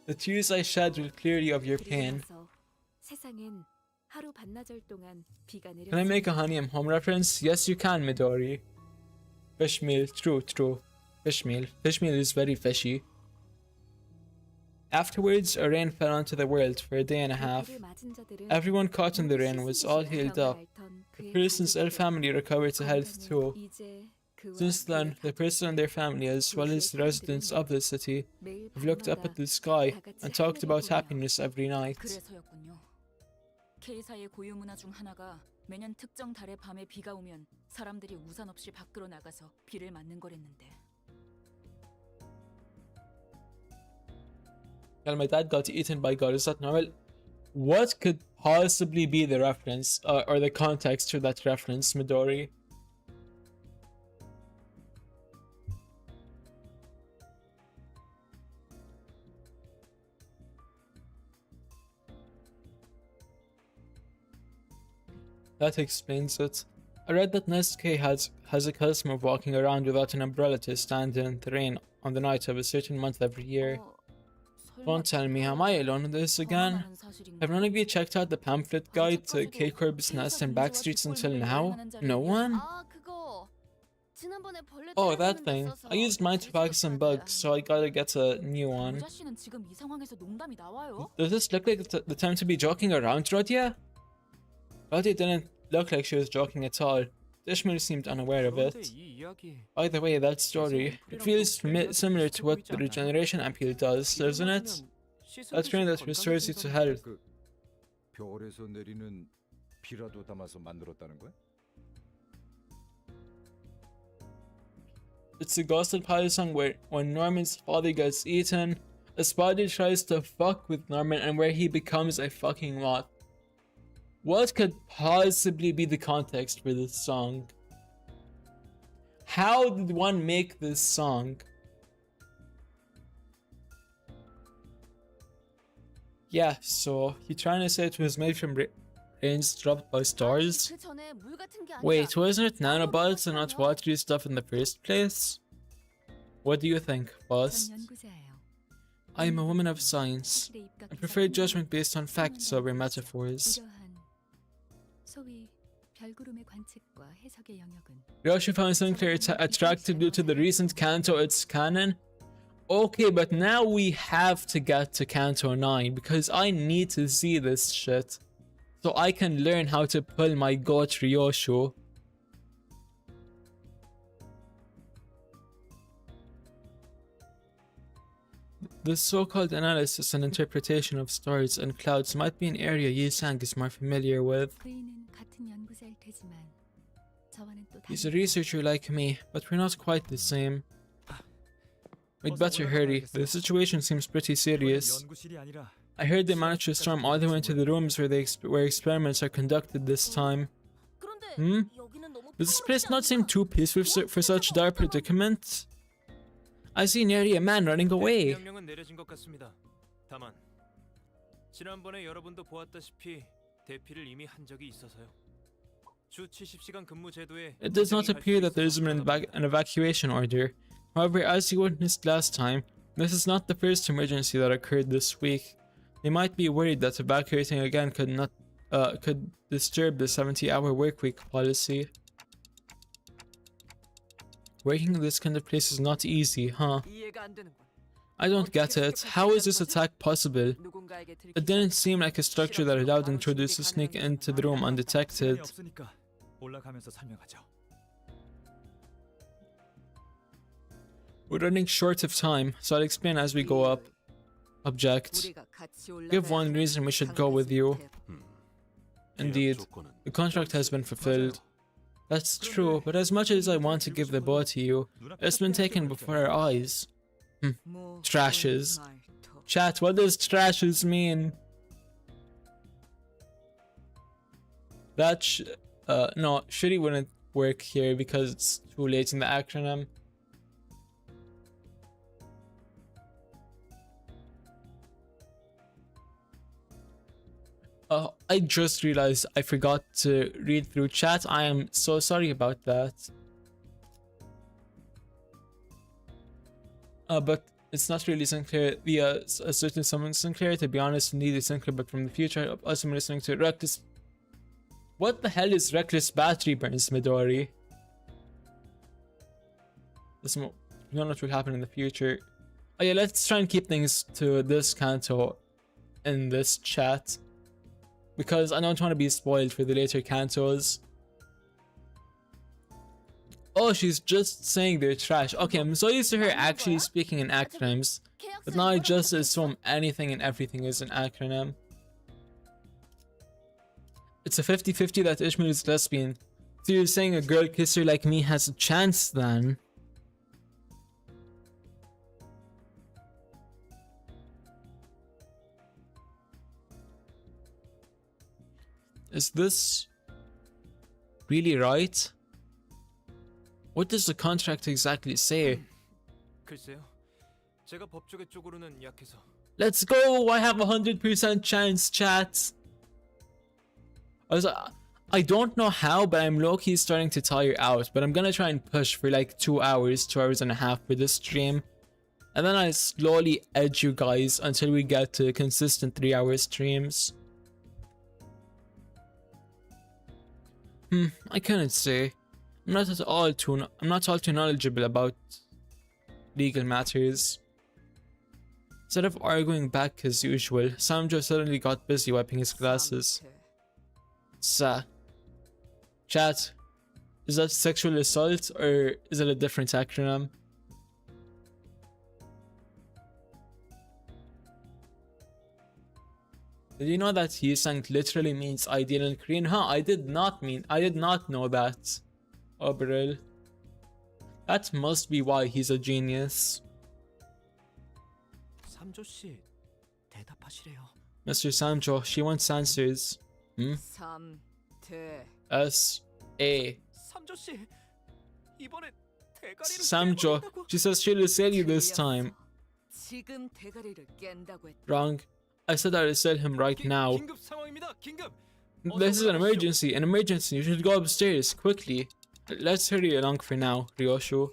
The tears I shed will clear you of your pain. Can I make a honey and home reference? Yes, you can, Midori. Fishmeal, true. Fishmeal. Fishmeal is very fishy. Afterwards, a rain fell onto the world for a day and a half. Everyone caught in the rain was all healed up. The person's ill family recovered to health too. Since then, the person and their family, as well as the residents of the city, have looked up at the sky and talked about happiness every night. K사의 고유 문화 중 하나가 매년 특정 달의 밤에 비가 오면 사람들이 우산 없이 밖으로 나가서 비를 맞는 거랬는데. Well, my dad got eaten by God. Is that normal? What could possibly be the reference or the context to that reference, Midori? That explains it. I read that Nest K has a custom of walking around without an umbrella to stand in the rain on the night of a certain month every year. Don't tell me, am I alone in this again? Have none of you checked out the pamphlet guide to K Corb's Nest and Backstreets until now? No one? Oh, that thing. I used mine to focus on bugs, so I gotta get a new one. Does this look like the time to be joking around, Rodia? Rodia didn't look like she was joking at all. Ishmael seemed unaware of it. By the way, that story, it feels similar to what the regeneration appeal does, doesn't it? That rain that restores you to health. 별에서 내리는 비라도 담아서 만들었다는 거야? It's the gospel pile song where when Norman's father gets eaten, a spider tries to fuck with Norman and where he becomes a fucking moth. What could possibly be the context for this song? How did one make this song? Yeah, so you're trying to say it was made from rains dropped by stars? Wait, wasn't it nanobots and not watery stuff in the first place? What do you think, boss? I am a woman of science. I prefer judgment based on facts over metaphors. Yoshi found Sinclair attracted due to the recent Canto its canon? Okay, but now we have to get to Canto 9 because I need to see this shit so I can learn how to pull my goat Ryosho. The so-called analysis and interpretation of stars and clouds might be an area Yi-sang is more familiar with. He's a researcher like me, but we're not quite the same. We'd better hurry, the situation seems pretty serious. I heard they managed to storm all the way into the rooms where experiments are conducted this time. Does this place not seem too peaceful for such dire predicament? I see nearly a man running away. It does not appear that there is an evacuation order. However, as you witnessed last time, this is not the first emergency that occurred this week. They might be worried that evacuating again could disturb the 70-hour workweek policy. Working in this kind of place is not easy, huh? I don't get it. How is this attack possible? It didn't seem like a structure that allowed intruders to sneak into the room 시간이 undetected. 없으니까 올라가면서 설명하죠. We're running short of time, so I'll explain as we go up. Object. Give one reason we should go with you. Indeed, the contract has been fulfilled. That's true, but as much as I want to give the bow to you, it's been taken before our eyes. Trashes. Chat, what does trashes mean? That no, shitty wouldn't work here because it's too late in the acronym. I just realized I forgot to read through chat. I am so sorry about that. But it's not really Sinclair. The a certain someone Sinclair. To be honest, indeed it's Sinclair, but from the future. Also, I'm listening to Reckless. What the hell is Reckless Battery Burns, Midori? You don't know what will happen in the future. Oh yeah, let's try and keep things to this canto in this chat, because I don't want to be spoiled for the later cantos. Oh, she's just saying they're trash. Okay, I'm so used to her actually speaking in acronyms, but now I just assume anything and everything is an acronym. It's a 50-50 that Ishmael is lesbian. So you're saying a girl kisser like me has a chance then? Is this really right? What does the contract exactly say? 글쎄요. 제가 법조계 쪽으로는 약해서. Let's go! I have 100% chance, chat. I don't know how, but I'm low-key starting to tire out. But I'm gonna try and push for like 2 hours, 2 hours and a half for this stream. And then I slowly edge you guys until we get to consistent 3-hour streams. I couldn't say. I'm not all too knowledgeable about legal matters. Instead of arguing back as usual, Samjo suddenly got busy wiping his glasses. Chat, is that sexual assault or is it a different acronym? Did you know that Yisang literally means ideal in Korean? Huh, I did not know that. Oberil. That must be why he's a genius. 삼조 씨, 대답하시래요. Mr. Samjo, she wants answers. S-A. 삼조 씨, 이번에 대가리를 Samjo, she says she'll sell you this time. 지금 대가리를 깬다고 했다. Wrong. I said I'll sell him right now. 긴급 상황입니다. 긴급. This is an emergency. An emergency. You should go upstairs quickly. Let's hurry along for now, Ryoshu.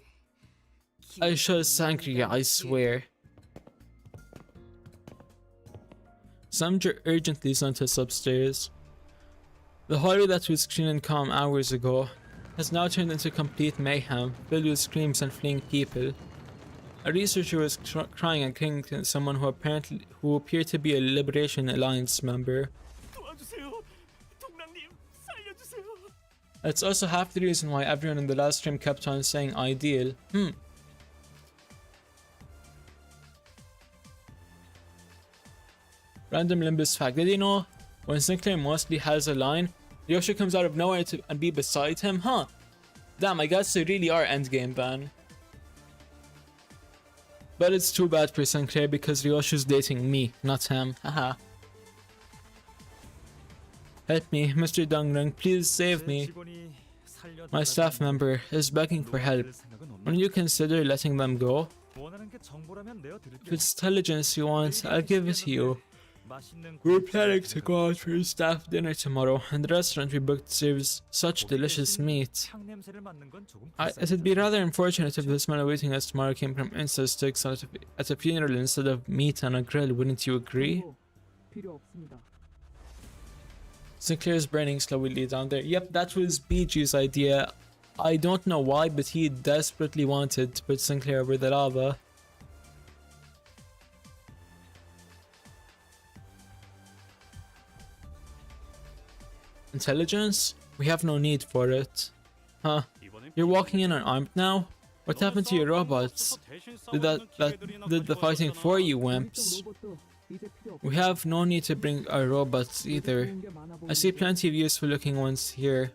I shall Sangria, I swear. Samjo urgently sent us upstairs. The hallway that was clean and calm hours ago has now turned into complete mayhem, filled with screams and fleeing people. A researcher was crying and clinging to someone who appeared to be a Liberation Alliance member. 도와주세요. 동랑님, 살려주세요. That's also half the reason why everyone in the last stream kept on saying ideal. Random Limbus fact. Did you know when Sinclair mostly has a line, Ryoshu comes out of nowhere and be beside him? Huh. Damn, I guess they really are endgame ban. But it's too bad for Sinclair because Ryoshu's dating me, not him. Haha. Help me, Mr. Dongrung, please save me. My staff member is begging for help. Wouldn't you consider letting them go? If it's intelligence you want, I'll give it to you. We're planning to go out for staff dinner tomorrow, and the restaurant we booked serves such delicious meat. It'd be rather unfortunate if the smell awaiting us tomorrow came from incense sticks at a funeral instead of meat on a grill, wouldn't you agree? Sinclair's burning slowly down there. Yep, that was BG's idea. I don't know why, but he desperately wanted to put Sinclair over the lava. Intelligence? We have no need for it. Huh? You're walking in unarmed now? What happened to your robots? Did did the fighting for you, wimps? We have no need to bring our robots either. I see plenty of useful looking ones here.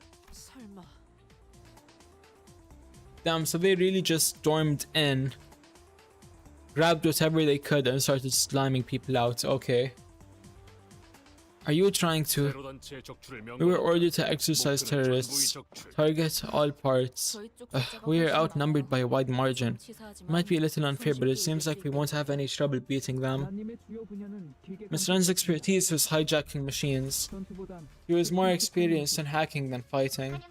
Damn, so they really just stormed in, grabbed whatever they could and started slamming people out. Okay. Are you trying to... We were ordered to exercise terrorists. Target all parts. We are outnumbered by a wide margin. It might be a little unfair, but it seems like we won't have any trouble beating them. Mr. N's expertise was hijacking machines. He was more experienced in hacking than fighting.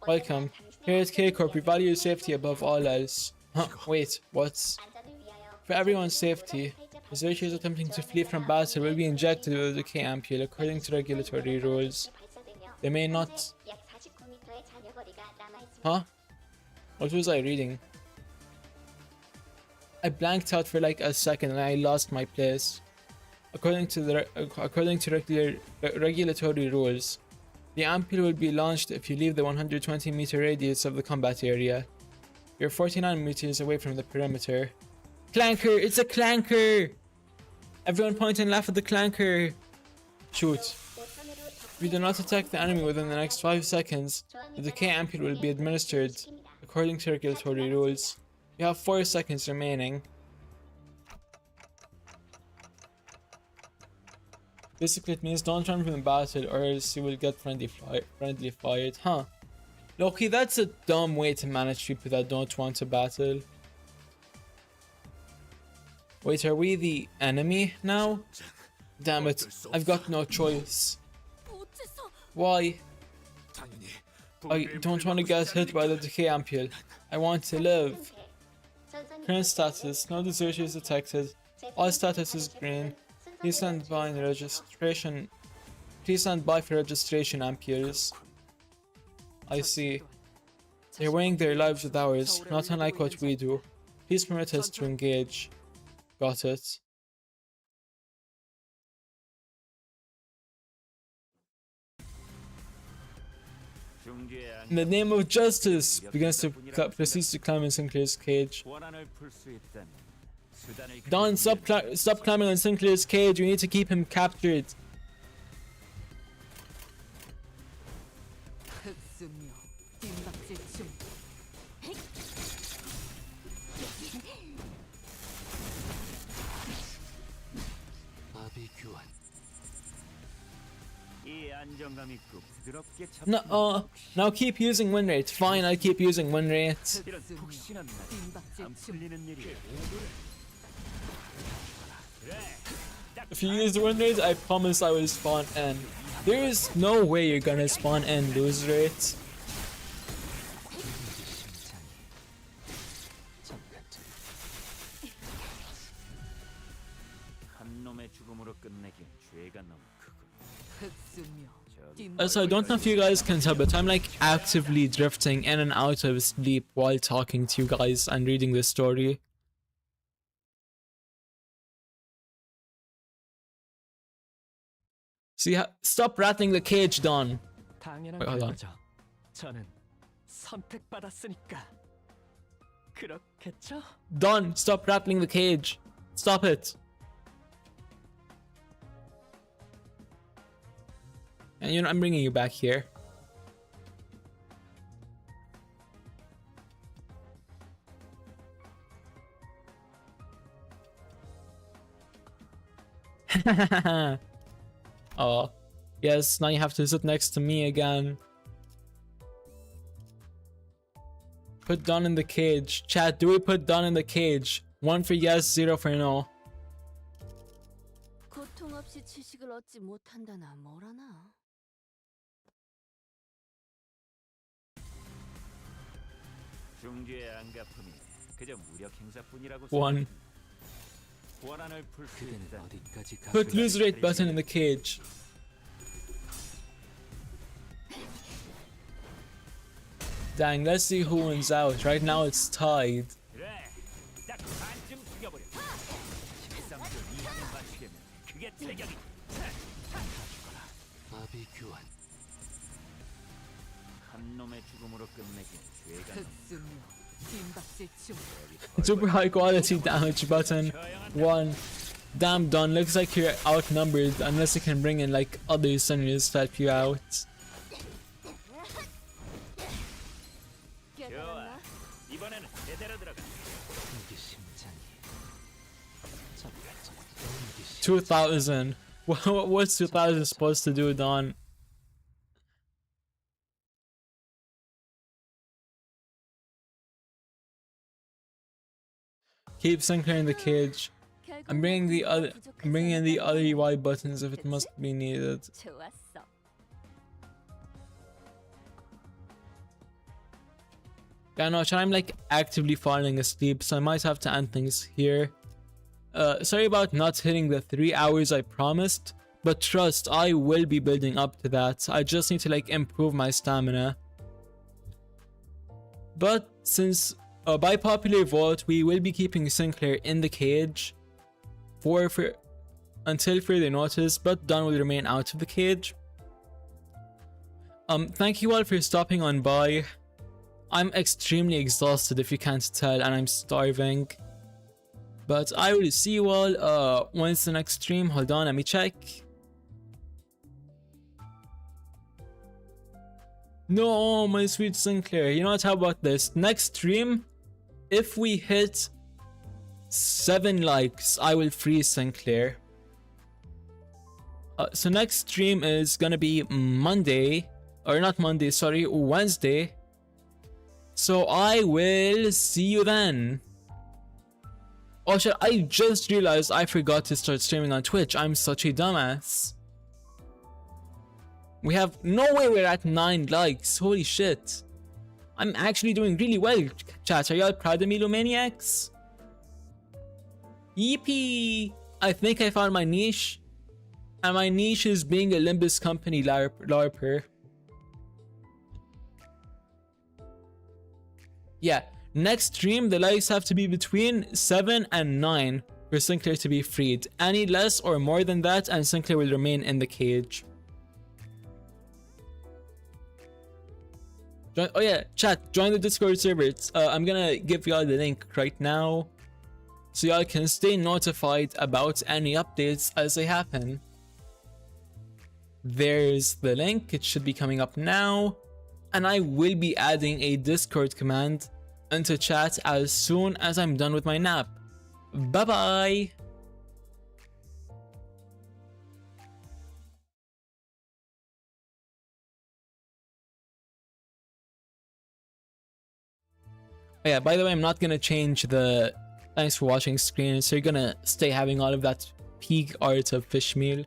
Welcome. Here at K-Corp, we value safety above all else. Huh, wait, what? For everyone's safety, researchers attempting to flee from battle will be injected with the K ampule according to regulatory rules. They may not... Huh? What was I reading? I blanked out for like a second and I lost my place. According to regulatory rules, the ampule will be launched if you leave the 120-meter radius of the combat area. You're 49 meters away from the perimeter. Clanker! It's a clanker! Everyone point and laugh at the clanker! Shoot. If you do not attack the enemy within the next 5 seconds, the decay ampule will be administered according to regulatory rules. You have 4 seconds remaining. Basically it means don't run from the battle or else you will get friendly fired. Huh. Loki, that's a dumb way to manage people that don't want to battle. Wait, are we the enemy now? Damn it, I've got no choice. Why? I don't want to get hit by the decay ampule. I want to live. Current status, no deserters detected. All status is green. Please stand by for registration ampules. I see. They're weighing their lives with ours, not unlike what we do. Please permit us to engage. Got it. In the name of justice, proceeds to climb in Sinclair's cage. Don, stop climbing on Sinclair's cage. We need to keep him captured. No, now keep using win rate. Fine, I'll keep using win rate. If you use the win rate, I promise I will spawn N. There is no way you're gonna spawn N lose rate. So I don't know if you guys can tell, but I'm like actively drifting in and out of sleep while talking to you guys and reading this story. See, stop rattling the cage, Don. Wait, hold on. Don, stop rattling the cage. Stop it. And you know, I'm bringing you back here. Oh, yes, now you have to sit next to me again. Put Don in the cage. Chat, do we put Don in the cage? 1 for yes, 0 for no. One. Put lose rate button in the cage. Dang, let's see who wins out. Right now it's tied. 한 놈의 죽음으로 끝내긴 죄가 Super high quality damage button. 1. Damn done, looks like you're outnumbered unless you can bring in like other seniors to help you out. 좋아. 이번에는 제대로 들어가. 이게 심장이 2000. What's 2000 supposed to do, Don? Keep Sinclair in the cage. I'm bringing in the other UI buttons if it must be needed. 좋았어. Yeah, no, I'm like actively falling asleep, so I might have to end things here. Sorry about not hitting the 3 hours I promised, but trust, I will be building up to that. I just need to like improve my stamina. But since by popular vote, we will be keeping Sinclair in the cage until further notice, but Don will remain out of the cage. Thank you all for stopping on by. I'm extremely exhausted if you can't tell, and I'm starving. But I will see you all once the next stream. Hold on, let me check. No, my sweet Sinclair. You know what, how about this? Next stream, if we hit 7 likes, I will free Sinclair. So next stream is gonna be Monday, or not Monday, sorry, Wednesday. So I will see you then. Oh shit, I just realized I forgot to start streaming on Twitch. I'm such a dumbass. We have no way we're at 9 likes. Holy shit. I'm actually doing really well, chat. Are y'all proud of me, Lumaniacs? Yippee! I think I found my niche. And my niche is being a Limbus company LARPer. Yeah, next stream the likes have to be between 7 and 9 for Sinclair to be freed. Any less or more than that and Sinclair will remain in the cage. Oh yeah, chat, join the Discord server. I'm gonna give y'all the link right now so y'all can stay notified about any updates as they happen. There's the link, it should be coming up now. And I will be adding a Discord command into chat as soon as I'm done with my nap. Bye bye! Oh yeah, by the way, I'm not gonna change the thanks for watching screen, so you're gonna stay having all of that peak art of Fishmeal.